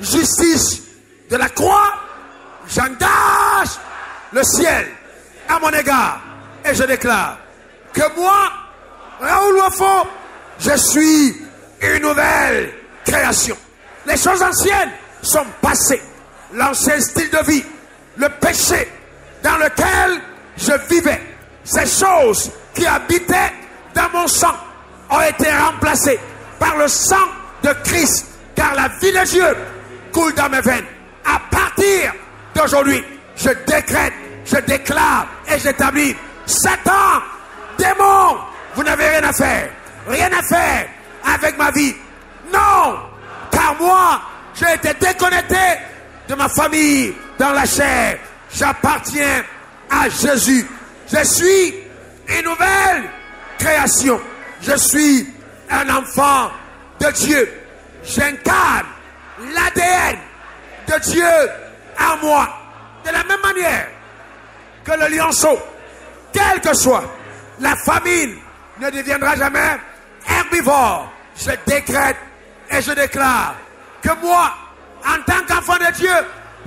justice de la croix, j'engage le ciel à mon égard. Et je déclare que moi, Raoul Wafo, je suis une nouvelle création. Les choses anciennes sont passées. L'ancien style de vie, le péché dans lequel je vivais, ces choses qui habitaient dans mon sang ont été remplacées par le sang de Christ, car la vie de Dieu coule dans mes veines. À partir d'aujourd'hui, je décrète, je déclare et j'établis: Satan, démon, vous n'avez rien à faire avec ma vie. Non, car moi, j'ai été déconnecté de ma famille dans la chair. J'appartiens à Jésus. Je suis une nouvelle création. Je suis un enfant de Dieu. J'incarne l'ADN de Dieu en moi. De la même manière que le lionceau, quelle que soit la famine, ne deviendra jamais herbivore. Je décrète et je déclare que moi, en tant qu'enfant de Dieu,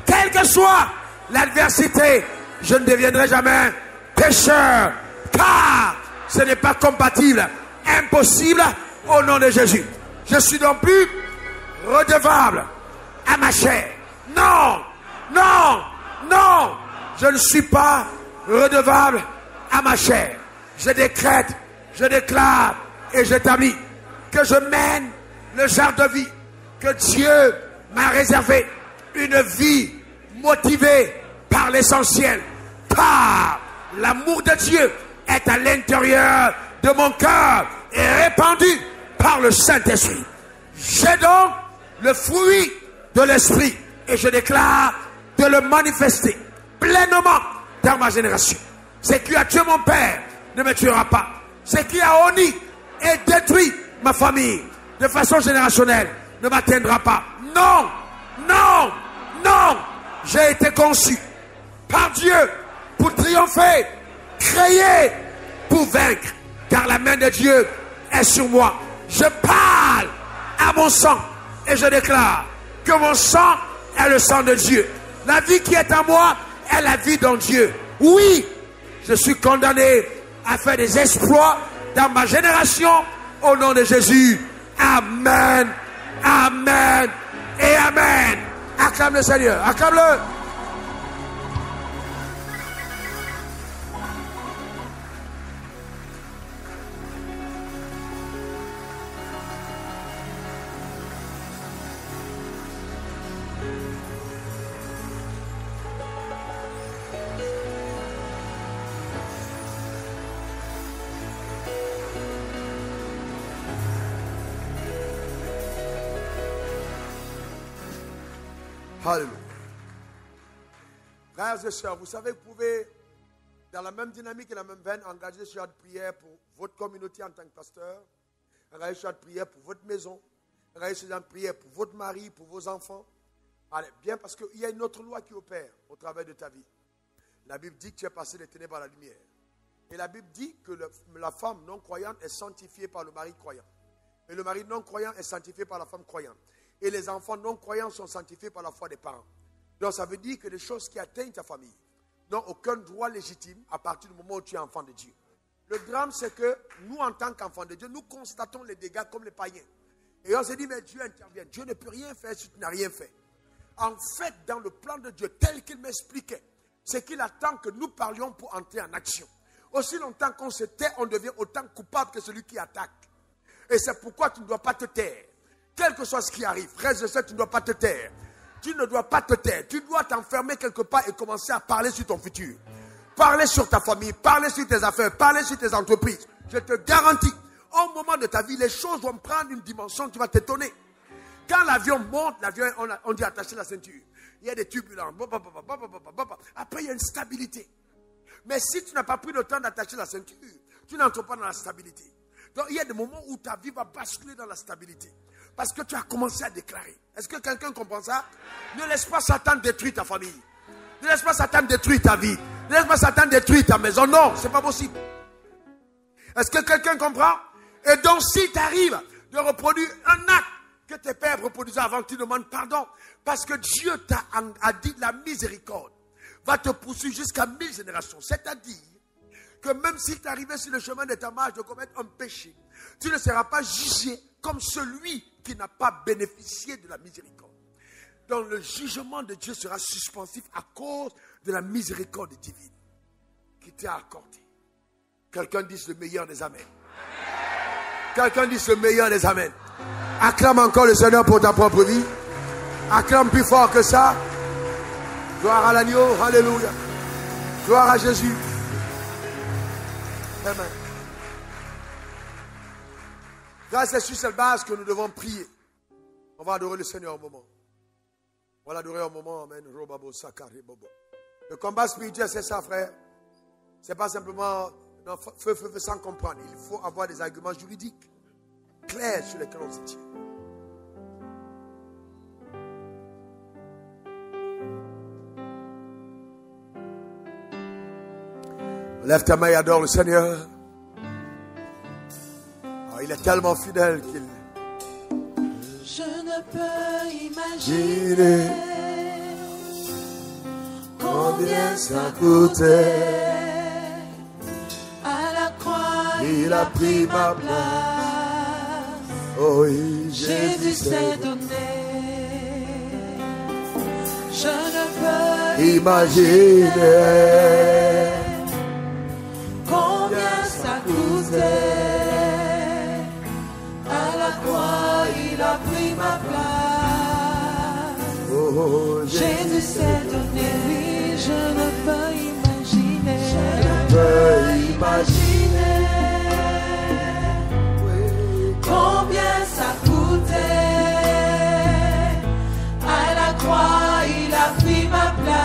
quelle que soit l'adversité, je ne deviendrai jamais pécheur, car ce n'est pas compatible, impossible au nom de Jésus. Je suis donc plus redevable à ma chair. Non, non, non, je ne suis pas redevable à ma chair. Je décrète, je déclare et j'établis que je mène le genre de vie que Dieu m'a réservé une vie motivée par l'essentiel, par l'amour de Dieu est à l'intérieur de mon cœur et répandu par le Saint-Esprit. J'ai donc le fruit de l'Esprit et je déclare de le manifester pleinement dans ma génération. Ce qui a tué mon père ne me tuera pas. Ce qui a honni et détruit ma famille de façon générationnelle ne m'atteindra pas. Non, non, non. J'ai été conçu par Dieu pour triompher, créé pour vaincre, car la main de Dieu est sur moi. Je parle à mon sang et je déclare que mon sang est le sang de Dieu. La vie qui est en moi est la vie dans Dieu. Oui, je suis condamné à faire des exploits dans ma génération au nom de Jésus. Amen, amen et amen. Acclame le Seigneur, acclame-le. Alléluia. Frères et sœurs, vous savez, vous pouvez, dans la même dynamique et la même veine, engager ce genre de prière pour votre communauté en tant que pasteur, engager ce genre de prière pour votre maison, engager ce genre de prière pour votre mari, pour vos enfants. Allez, bien, parce qu'il y a une autre loi qui opère au travers de ta vie. La Bible dit que tu es passé des ténèbres à la lumière. Et la Bible dit que la femme non croyante est sanctifiée par le mari croyant. Et le mari non croyant est sanctifié par la femme croyante. Et les enfants non croyants sont sanctifiés par la foi des parents. Donc ça veut dire que les choses qui atteignent ta famille n'ont aucun droit légitime à partir du moment où tu es enfant de Dieu. Le drame, c'est que nous, en tant qu'enfants de Dieu, nous constatons les dégâts comme les païens. Et on se dit, mais Dieu intervient. Dieu ne peut rien faire si tu n'as rien fait. En fait, dans le plan de Dieu, tel qu'il m'expliquait, c'est qu'il attend que nous parlions pour entrer en action. Aussi longtemps qu'on se tait, on devient autant coupable que celui qui attaque. Et c'est pourquoi tu ne dois pas te taire. Quel que soit ce qui arrive, frère, je sais, tu ne dois pas te taire. Tu ne dois pas te taire. Tu dois t'enfermer quelque part et commencer à parler sur ton futur. Parler sur ta famille, parler sur tes affaires, parler sur tes entreprises. Je te garantis, au moment de ta vie, les choses vont prendre une dimension, tu vas t'étonner. Quand l'avion monte, l'avion, on dit attacher la ceinture. Il y a des turbulences. Après, il y a une stabilité. Mais si tu n'as pas pris le temps d'attacher la ceinture, tu n'entres pas dans la stabilité. Donc, il y a des moments où ta vie va basculer dans la stabilité. Parce que tu as commencé à déclarer. Est-ce que quelqu'un comprend ça? Ne laisse pas Satan détruire ta famille. Ne laisse pas Satan détruire ta vie. Ne laisse pas Satan détruire ta maison. Non, ce n'est pas possible. Est-ce que quelqu'un comprend? Et donc, si tu arrives de reproduire un acte que tes pères reproduisaient avant, tu demandes pardon. Parce que Dieu a dit la miséricorde va te poursuivre jusqu'à 1000 générations. C'est-à-dire que même si tu es arrivé sur le chemin de ta marche de commettre un péché, tu ne seras pas jugé comme celui qui n'a pas bénéficié de la miséricorde. Donc le jugement de Dieu sera suspensif à cause de la miséricorde divine qui t'est accordée. Quelqu'un dit le meilleur des amens. Quelqu'un dit le meilleur des amens. Acclame encore le Seigneur pour ta propre vie. Acclame plus fort que ça. Gloire à l'agneau. Alléluia. Gloire à Jésus. Amen. C'est sur cette base que nous devons prier. On va adorer le Seigneur au moment. On va l'adorer au moment. Amen. Le combat spirituel, c'est ça, frère. C'est pas simplement feu sans comprendre. Il faut avoir des arguments juridiques clairs sur lesquels on se tient. Lève ta main et adore le Seigneur. Oh, il est tellement fidèle qu'il... Je ne peux imaginer combien ça coûtait. À la croix, il a pris ma place. Oh oui, Jésus s'est donné. Je ne peux imaginer combien ça coûtait. À la croix, il a pris ma place. Jésus s'est donné. Oui, je ne peux imaginer. Je ne peux imaginer combien ça coûtait. À la croix, il a pris ma place.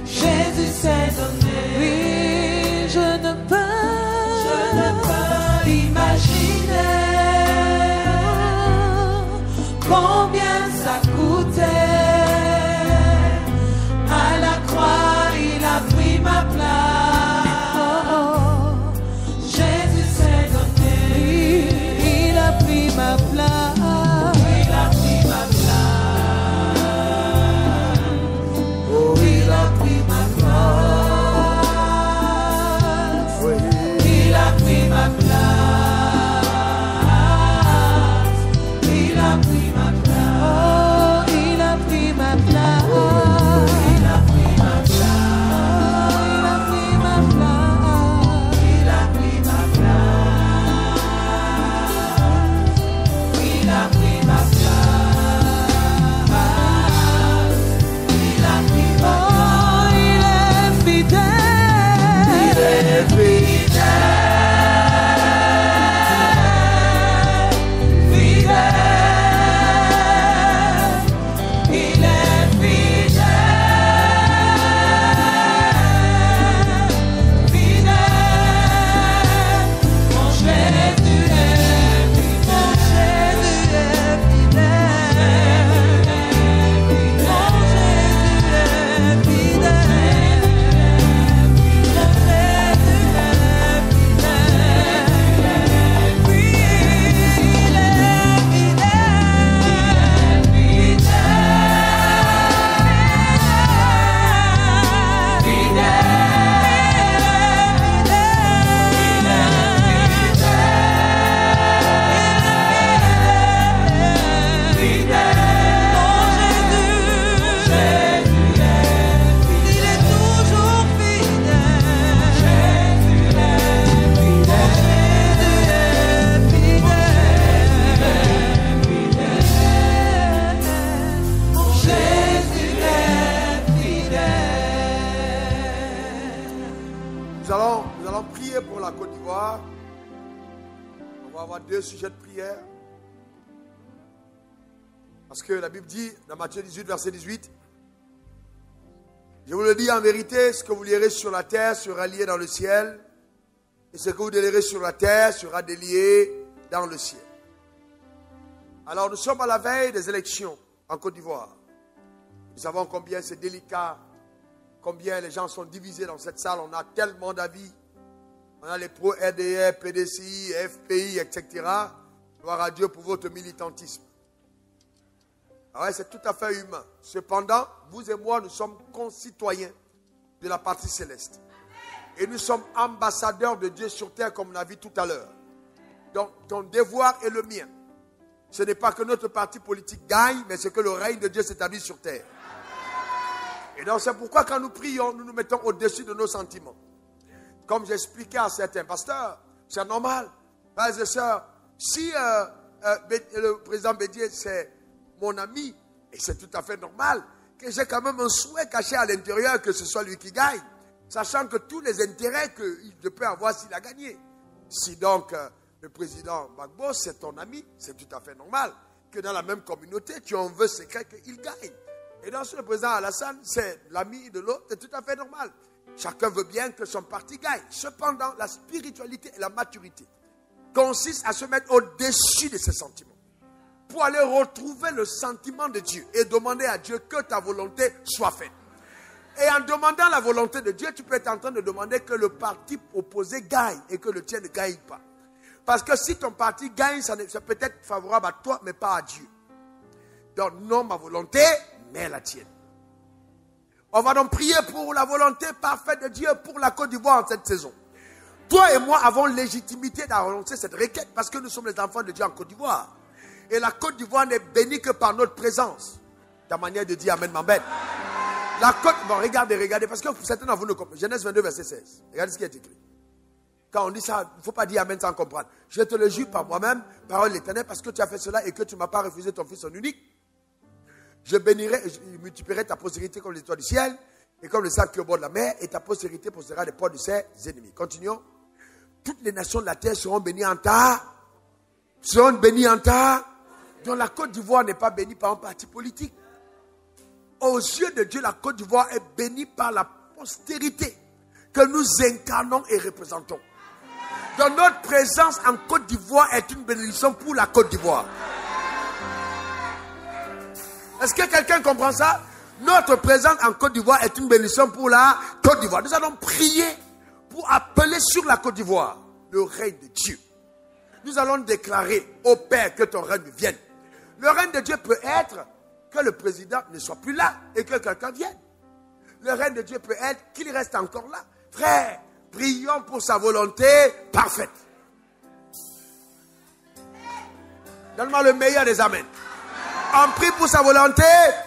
Jésus s'est donné. Oui, je ne peux imaginer combien ça coûtait. À la croix, il a pris ma place. Jésus s'est donné. Il a pris ma place. Il a pris ma place. Oh, il a pris ma place. Il a pris ma place. Sujet de prière. Parce que la Bible dit dans Matthieu 18, verset 18, je vous le dis en vérité, ce que vous lirez sur la terre sera lié dans le ciel, et ce que vous délierez sur la terre sera délié dans le ciel. Alors nous sommes à la veille des élections en Côte d'Ivoire. Nous savons combien c'est délicat, combien les gens sont divisés dans cette salle, on a tellement d'avis. On a les pro-RDR, PDCI, FPI, etc. Gloire à Dieu pour votre militantisme. Ah ouais, c'est tout à fait humain. Cependant, vous et moi, nous sommes concitoyens de la partie céleste. Et nous sommes ambassadeurs de Dieu sur terre, comme on a vu tout à l'heure. Donc, ton devoir est le mien. Ce n'est pas que notre parti politique gagne, mais c'est que le règne de Dieu s'établit sur terre. Et donc, c'est pourquoi quand nous prions, nous nous mettons au-dessus de nos sentiments. Comme j'expliquais à certains pasteurs, c'est normal. Frères et sœurs, si le président Bédier, c'est mon ami, et c'est tout à fait normal, que j'ai quand même un souhait caché à l'intérieur que ce soit lui qui gagne, sachant que tous les intérêts qu'il peut avoir s'il a gagné. Si donc le président Gbagbo, c'est ton ami, c'est tout à fait normal que dans la même communauté, tu en veux secret qu'il gagne. Et donc, si le président Alassane, c'est l'ami de l'autre, c'est tout à fait normal. Chacun veut bien que son parti gagne. Cependant, la spiritualité et la maturité consistent à se mettre au-dessus de ses sentiments. Pour aller retrouver le sentiment de Dieu et demander à Dieu que ta volonté soit faite. Et en demandant la volonté de Dieu, tu peux être en train de demander que le parti opposé gagne et que le tien ne gagne pas. Parce que si ton parti gagne, ça peut être favorable à toi, mais pas à Dieu. Donc, non ma volonté, mais la tienne. On va donc prier pour la volonté parfaite de Dieu pour la Côte d'Ivoire en cette saison. Toi et moi avons légitimité d'annoncer cette requête parce que nous sommes les enfants de Dieu en Côte d'Ivoire. Et la Côte d'Ivoire n'est bénie que par notre présence. Ta manière de dire Amen m'embête. La Côte, bon, regardez, parce que certains d'entre vous ne comprennent. Genèse 22, verset 16. Regardez ce qui est écrit. Quand on dit ça, il ne faut pas dire Amen sans comprendre. Je te le jure par moi-même, parole de l'Éternel, parce que tu as fait cela et que tu ne m'as pas refusé ton fils en unique. je bénirai, je multiplierai ta postérité comme les étoiles du ciel et comme le sable qui est au bord de la mer, et ta postérité possédera les portes de ses ennemis. Continuons. Toutes les nations de la terre seront bénies en ta. Donc la Côte d'Ivoire n'est pas bénie par un parti politique. Aux yeux de Dieu, la Côte d'Ivoire est bénie par la postérité que nous incarnons et représentons. Donc notre présence en Côte d'Ivoire est une bénédiction pour la Côte d'Ivoire. Est-ce que quelqu'un comprend ça? Notre présence en Côte d'Ivoire est une bénédiction pour la Côte d'Ivoire. Nous allons prier pour appeler sur la Côte d'Ivoire le règne de Dieu. Nous allons déclarer au Père que ton règne vienne. Le règne de Dieu peut être que le président ne soit plus là et que quelqu'un vienne. Le règne de Dieu peut être qu'il reste encore là. Frère, prions pour sa volonté parfaite. Donne-moi le meilleur des amens. On prie pour sa volonté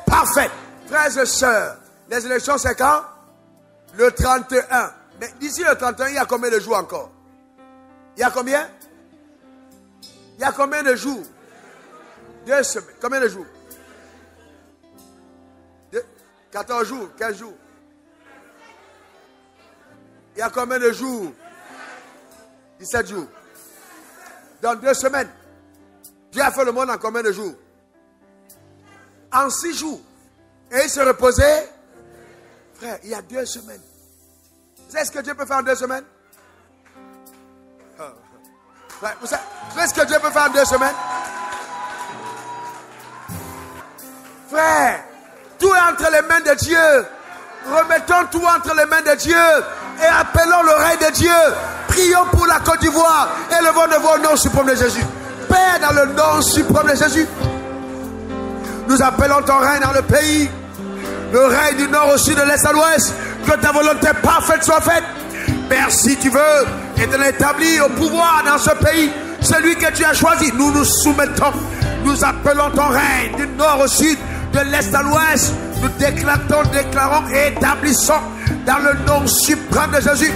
parfaite. Frères et sœurs, les élections c'est quand? Le 31. Mais d'ici le 31, il y a combien de jours encore? Il y a combien? Il y a combien de jours? 2 semaines. Combien de jours? 14 jours, 15 jours. Il y a combien de jours? 17 jours. Dans 2 semaines. Dieu a fait le monde en combien de jours? En 6 jours. Et il se reposait. Frère, il y a 2 semaines. Vous savez ce que Dieu peut faire en 2 semaines? Frère, vous savez ce que Dieu peut faire en 2 semaines? Frère, tout est entre les mains de Dieu. Remettons tout entre les mains de Dieu et appelons le règne de Dieu. Prions pour la Côte d'Ivoire. Élevons de vos noms suprême de Jésus. Père, dans le nom suprême de Jésus, nous appelons ton règne dans le pays. Le règne du nord au sud, de l'est à l'ouest. Que ta volonté parfaite soit faite. Père, si tu veux, et de l'établir au pouvoir dans ce pays, celui que tu as choisi, nous nous soumettons. Nous appelons ton règne du nord au sud, de l'est à l'ouest. Nous déclarons et établissons dans le nom suprême de Jésus.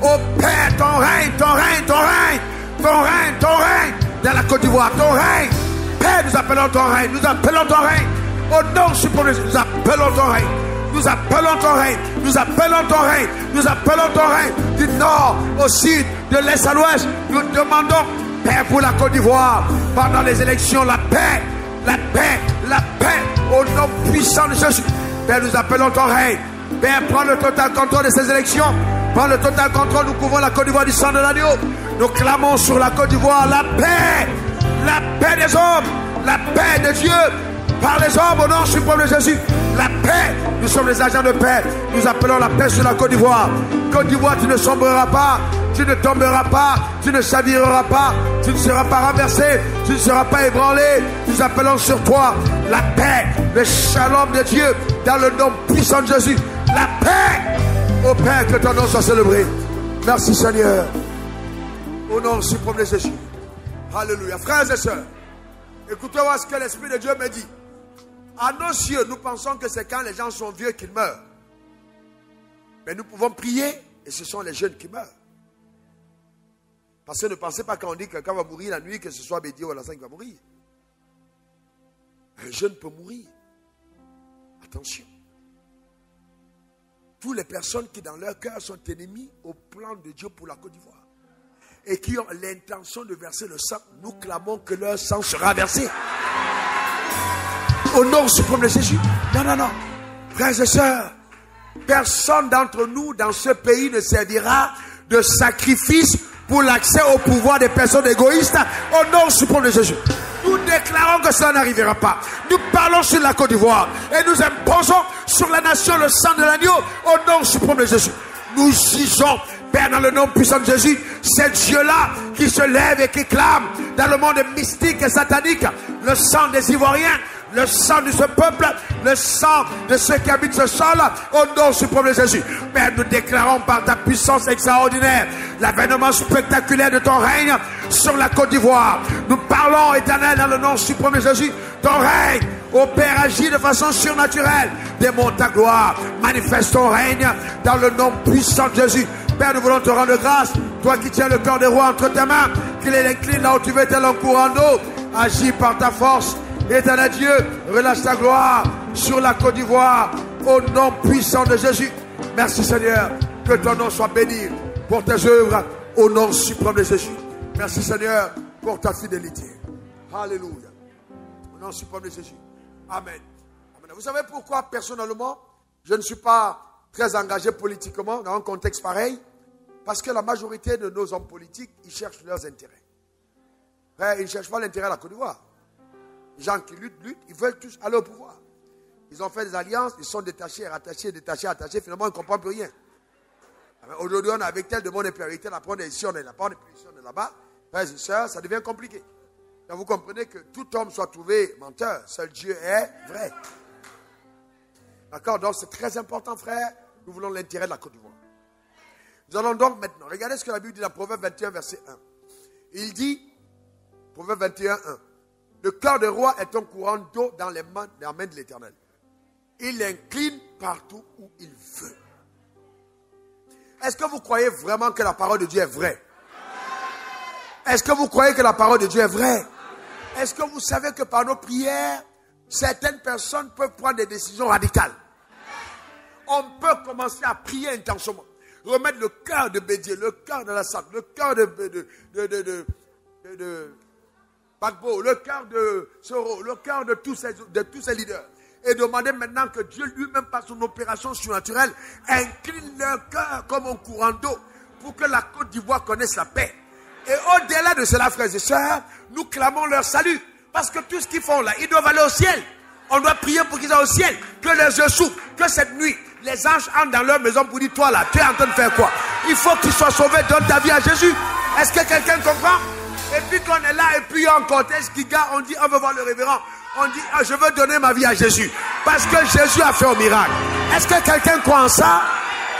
Ô Père, ton règne, ton règne, ton règne, ton règne, ton règne dans la Côte d'Ivoire, ton règne. Père, nous appelons ton règne, nous appelons ton règne. Au nom suprême de Jésus, nous appelons ton règne. Nous appelons ton règne, nous appelons ton règne, nous appelons ton règne du nord au sud, de l'est à l'ouest. Nous demandons, Père, pour la Côte d'Ivoire, pendant les élections, la paix, la paix, la paix, au nom puissant de Jésus. Père, nous appelons ton règne. Père, prends le total contrôle de ces élections. Prends le total contrôle, nous couvrons la Côte d'Ivoire du sang de l'agneau. Nous clamons sur la Côte d'Ivoire la paix des hommes, la paix de Dieu. Par les hommes, au nom suprême de Jésus, la paix, nous sommes les agents de paix. Nous appelons la paix sur la Côte d'Ivoire. Côte d'Ivoire, tu ne sombreras pas, tu ne tomberas pas, tu ne chavireras pas, tu ne seras pas renversé, tu ne seras pas ébranlé. Nous appelons sur toi la paix, le shalom de Dieu, dans le nom puissant de Jésus. La paix, ô Père, que ton nom soit célébré. Merci Seigneur, au nom suprême de Jésus. Alléluia. Frères et sœurs, écoutez-moi ce que l'Esprit de Dieu me dit. À nos yeux, nous pensons que c'est quand les gens sont vieux qu'ils meurent. Mais nous pouvons prier et ce sont les jeunes qui meurent. Parce que ne pensez pas quand on dit que quelqu'un va mourir la nuit, que ce soit Bédier ou Alassane qui va mourir. Un jeune peut mourir. Attention. Toutes les personnes qui dans leur cœur sont ennemies au plan de Dieu pour la Côte d'Ivoire et qui ont l'intention de verser le sang, nous clamons que leur sang sera versé. Au nom suprême de Jésus. Non, non, non. Frères et sœurs, personne d'entre nous dans ce pays ne servira de sacrifice pour l'accès au pouvoir des personnes égoïstes. Au nom suprême de Jésus. Nous déclarons que cela n'arrivera pas. Nous parlons sur la Côte d'Ivoire et nous imposons sur la nation le sang de l'agneau. Au nom suprême de Jésus. Nous jugeons, Père, dans le nom puissant de Jésus, ces dieux-là qui se lèvent et qui clament dans le monde mystique et satanique, le sang des Ivoiriens, le sang de ce peuple, le sang de ceux qui habitent ce sol, au nom suprême de Jésus. Père, nous déclarons par ta puissance extraordinaire l'avènement spectaculaire de ton règne sur la Côte d'Ivoire. Nous parlons, Éternel, dans le nom suprême de Jésus, ton règne, ô Père, agit de façon surnaturelle. Démontre ta gloire, manifeste ton règne dans le nom puissant de Jésus. Père, nous voulons te rendre grâce, toi qui tiens le cœur des rois entre tes mains, qu'il incline là où tu veux tel en courant d'eau. Agis par ta force. Éternel Dieu, relâche ta gloire, sur la Côte d'Ivoire, au nom puissant de Jésus. Merci Seigneur, que ton nom soit béni pour tes œuvres, au nom suprême de Jésus. Merci Seigneur pour ta fidélité. Alléluia. Au nom suprême de Jésus. Amen. Amen. Vous savez pourquoi personnellement, je ne suis pas très engagé politiquement dans un contexte pareil? Parce que la majorité de nos hommes politiques, ils cherchent leurs intérêts. Frère, ils ne cherchent pas l'intérêt de la Côte d'Ivoire. Les gens qui luttent, ils veulent tous aller au pouvoir. Ils ont fait des alliances, ils sont détachés, rattachés, détachés, attachés. Finalement, ils ne comprennent plus rien. Aujourd'hui, on a avec tel de bonne priorité, la prendre ici, on est là-bas, on est plus ici, on est là-bas. Frères et sœurs, ça devient compliqué. Donc vous comprenez que tout homme soit trouvé menteur, seul Dieu est vrai. D'accord? Donc c'est très important, frère. Nous voulons l'intérêt de la Côte d'Ivoire. Nous allons donc maintenant, regardez ce que la Bible dit dans Proverbe 21, verset 1. Il dit, Proverbe 21, 1. Le cœur du roi est un courant d'eau dans les mains de l'Éternel. Il l'incline partout où il veut. Est-ce que vous croyez vraiment que la parole de Dieu est vraie? Est-ce que vous croyez que la parole de Dieu est vraie? Est-ce que vous savez que par nos prières, certaines personnes peuvent prendre des décisions radicales? On peut commencer à prier intensément. Remettre le cœur de Bédier, le cœur de la Salle, le cœur de Bagbo, le cœur de Soro, le cœur de tous ces leaders. Et demander maintenant que Dieu lui-même, par son opération surnaturelle, incline leur cœur comme un courant d'eau pour que la Côte d'Ivoire connaisse la paix. Et au-delà de cela, frères et sœurs, nous clamons leur salut. Parce que tout ce qu'ils font là, ils doivent aller au ciel. On doit prier pour qu'ils aillent au ciel. Que les yeux s'ouvrent. Que cette nuit, les anges entrent dans leur maison pour dire, toi là, tu es en train de faire quoi? Il faut qu'ils soient sauvés. Donne ta vie à Jésus. Est-ce que quelqu'un comprend? Et puis qu'on est là, et puis il y a un cortège qui garde, on dit, on veut voir le révérend. On dit, ah, je veux donner ma vie à Jésus. Parce que Jésus a fait un miracle. Est-ce que quelqu'un croit en ça?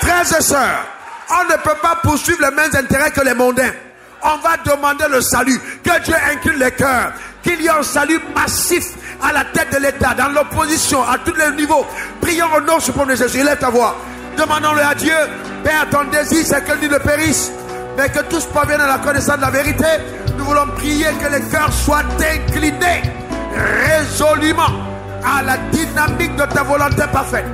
Frères et sœurs, on ne peut pas poursuivre les mêmes intérêts que les mondains. On va demander le salut. Que Dieu incline les cœurs. Qu'il y ait un salut massif à la tête de l'État, dans l'opposition, à tous les niveaux. Prions au nom suprême de Jésus. Lève ta voix. Demandons-le à Dieu. Père, ton désir, c'est que nul ne périsse, mais que tous parviennent à la connaissance de la vérité. Nous voulons prier que les cœurs soient inclinés résolument à la dynamique de ta volonté parfaite.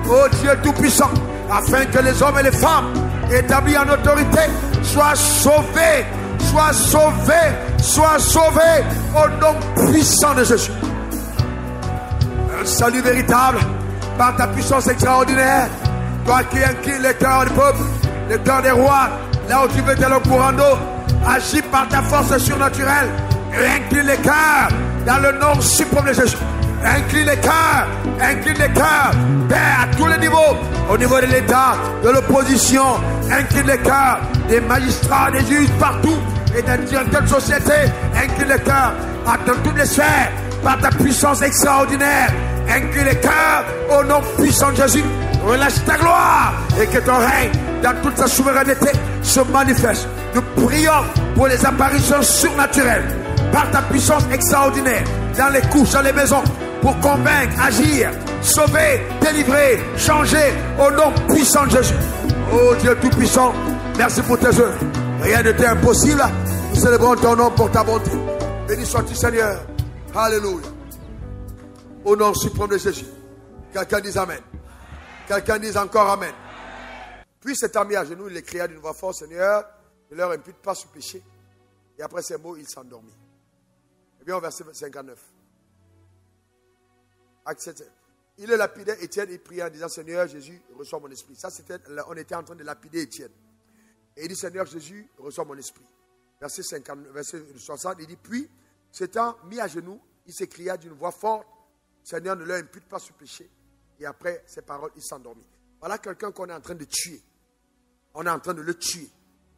Ô Dieu Tout-Puissant, afin que les hommes et les femmes établis en autorité soient sauvés, soient sauvés, soient sauvés au nom puissant de Jésus. Un salut véritable par ta puissance extraordinaire. Toi qui inclines les cœurs du peuple, les cœurs des rois, là où tu veux tel un courant d'eau, agis par ta force surnaturelle et incline les cœurs dans le nom suprême de Jésus. Incline les cœurs, Père, à tous les niveaux, au niveau de l'État, de l'opposition, incline les cœurs des magistrats, des juges, partout, et dans telle société, incline les cœurs dans toutes les sphères, par ta puissance extraordinaire, incline les cœurs au nom puissant de Jésus. Relâche ta gloire et que ton règne, dans toute sa souveraineté, se manifeste. Nous prions pour les apparitions surnaturelles, par ta puissance extraordinaire, dans les couches, dans les maisons, pour convaincre, agir, sauver, délivrer, changer, au nom puissant de Jésus. Oh Dieu Tout-Puissant, merci pour tes œuvres. Rien n'était impossible. Nous célébrons ton nom pour ta bonté. Béni sois-tu Seigneur. Alléluia. Au nom suprême de Jésus. Quelqu'un dise Amen. Quelqu'un dise encore Amen. Puis s'étant mis à genoux, il cria d'une voix forte, Seigneur, ne leur impute pas ce péché. Et après ces mots, il s'endormit. Et bien au verset 59. Acte 7. Il le lapidait Étienne, il pria en disant, Seigneur Jésus, reçois mon esprit. Ça, c'était, on était en train de lapider Étienne. Et il dit, Seigneur Jésus, reçois mon esprit. Verset 60, il dit, puis, s'étant mis à genoux, il s'écria d'une voix forte, Seigneur, ne leur impute pas ce péché. Et après ces paroles, il s'endormit. Voilà quelqu'un qu'on est en train de tuer. On est en train de le tuer.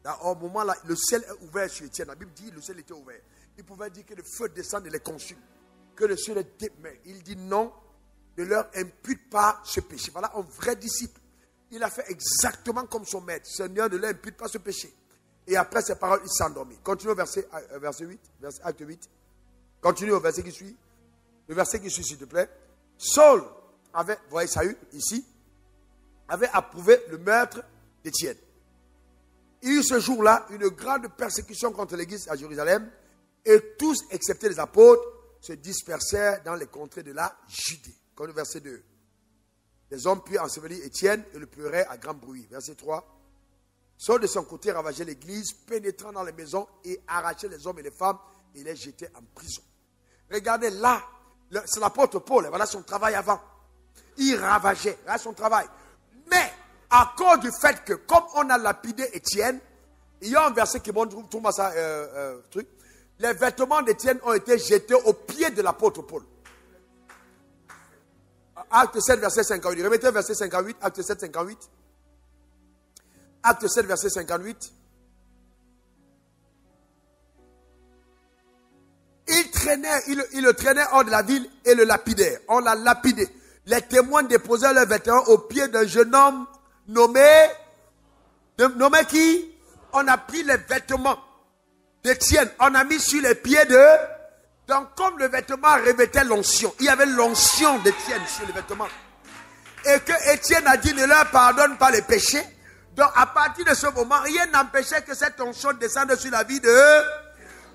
Là, au moment là, le ciel est ouvert sur Étienne. La Bible dit, le ciel était ouvert. Il pouvait dire que le feu descend et les consume. Que le ciel est démêlé. Il dit non, ne leur impute pas ce péché. Voilà un vrai disciple. Il a fait exactement comme son maître. Seigneur, ne leur impute pas ce péché. Et après ces paroles, il s'endormit. Continue au verset 8, acte 8. Continue au verset qui suit. Le verset qui suit, s'il te plaît. Saul avait, vous voyez Saül ici, avait approuvé le meurtre d'Étienne. Il y eut ce jour-là une grande persécution contre l'église à Jérusalem. Et tous, excepté les apôtres, se dispersèrent dans les contrées de la Judée. Comme le verset 2. Les hommes puis ensevelir Étienne et le pleuraient à grand bruit. Verset 3. Saul de son côté ravageait l'église, pénétrant dans les maisons et arrachait les hommes et les femmes et les jetait en prison. Regardez là, c'est l'apôtre Paul, voilà son travail avant. Il ravageait, là son travail. Mais à cause du fait que, comme on a lapidé Étienne, il y a un verset qui montre, trouve-moi ça, truc. Les vêtements d'Étienne ont été jetés aux pieds de l'apôtre Paul. Acte 7, verset 58. Remettez verset 58, acte 7, 58. Acte 7, verset 58. Il le traînait hors de la ville et le lapidait. On l'a lapidé. Les témoins déposaient leurs vêtements aux pieds d'un jeune homme nommé qui? On a pris les vêtements d'Étienne. On a mis sur les pieds de... Donc comme le vêtement revêtait l'onction, il y avait l'onction d'Étienne sur les vêtements. Et que Étienne a dit ne leur pardonne pas les péchés. Donc à partir de ce moment, rien n'empêchait que cette onction descende sur la vie de...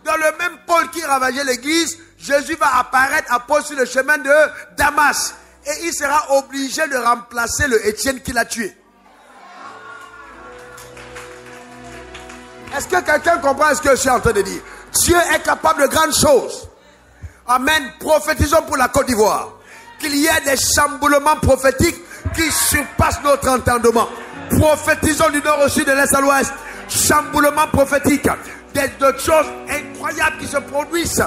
Dans le même Paul qui ravageait l'église, Jésus va apparaître à Paul sur le chemin de Damas. Et il sera obligé de remplacer le Étienne qui l'a tué. Est-ce que quelqu'un comprend ce que je suis en train de dire? Dieu est capable de grandes choses. Amen. Prophétisons pour la Côte d'Ivoire. Qu'il y ait des chamboulements prophétiques qui surpassent notre entendement. Prophétisons du nord au sud, de l'est à l'ouest. Chamboulements prophétiques. Des choses incroyables qui se produisent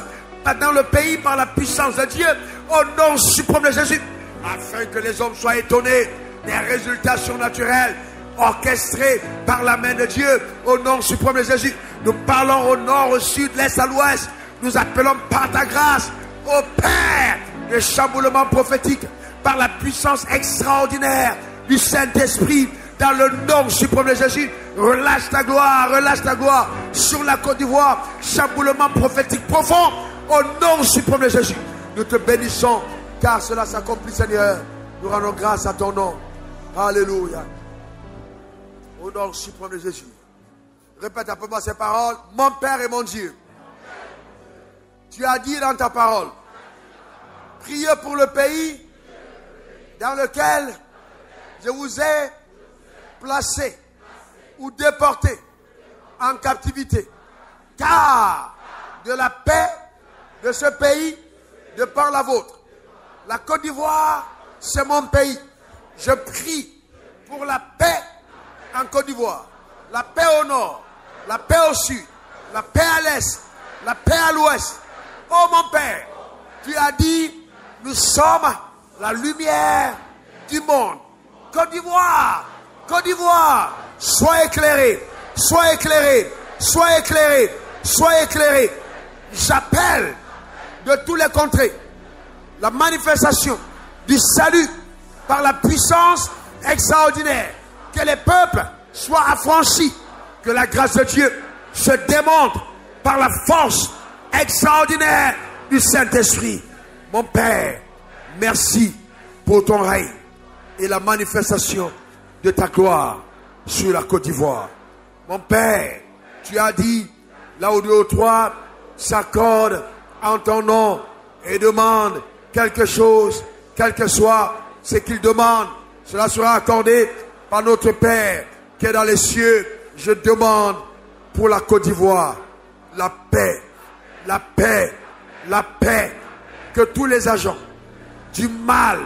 dans le pays par la puissance de Dieu. Au nom suprême de Jésus. Afin que les hommes soient étonnés des résultats surnaturels orchestrés par la main de Dieu. Au nom suprême de Jésus. Nous parlons au nord, au sud, l'est à l'ouest. Nous appelons par ta grâce au Père le chamboulement prophétique par la puissance extraordinaire du Saint-Esprit dans le nom suprême de Jésus. Relâche ta gloire sur la Côte d'Ivoire. Chamboulement prophétique profond au nom suprême de Jésus. Nous te bénissons car cela s'accomplit, Seigneur. Nous rendons grâce à ton nom. Alléluia. Au nom suprême de Jésus. Répète un peu moi ces paroles. Mon Père et mon Dieu. Tu as dit dans ta parole, priez pour le pays dans lequel je vous ai placé ou déporté en captivité. Car de la paix de ce pays dépend la vôtre. La Côte d'Ivoire, c'est mon pays. Je prie pour la paix en Côte d'Ivoire. La paix au nord, la paix au sud, la paix à l'est, la paix à l'ouest. Oh mon Père, tu as dit, nous sommes la lumière du monde. Côte d'Ivoire, Côte d'Ivoire, sois éclairé, sois éclairé, sois éclairé, sois éclairé. J'appelle de tous les contrées la manifestation du salut par la puissance extraordinaire. Que les peuples soient affranchis, que la grâce de Dieu se démontre par la force extraordinaire du Saint-Esprit. Mon Père, merci pour ton règne et la manifestation de ta gloire sur la Côte d'Ivoire. Mon Père, tu as dit, là où deux ou trois s'accordent en ton nom et demandent quelque chose, quel que soit ce qu'ils demandent, cela sera accordé par notre Père qui est dans les cieux. Je demande pour la Côte d'Ivoire la paix. La paix, la paix, que tous les agents du mal,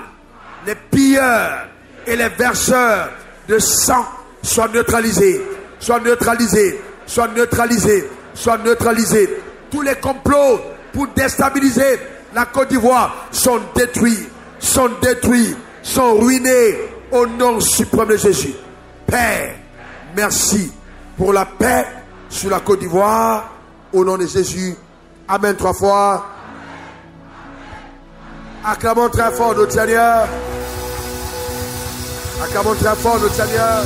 les pilleurs et les verseurs de sang soient neutralisés, soient neutralisés, soient neutralisés, soient neutralisés. Tous les complots pour déstabiliser la Côte d'Ivoire sont détruits, sont ruinés au nom suprême de Jésus. Père, merci pour la paix sur la Côte d'Ivoire au nom de Jésus. Amen 3 fois. Acclamons très fort notre Seigneur. Acclamons très fort notre Seigneur.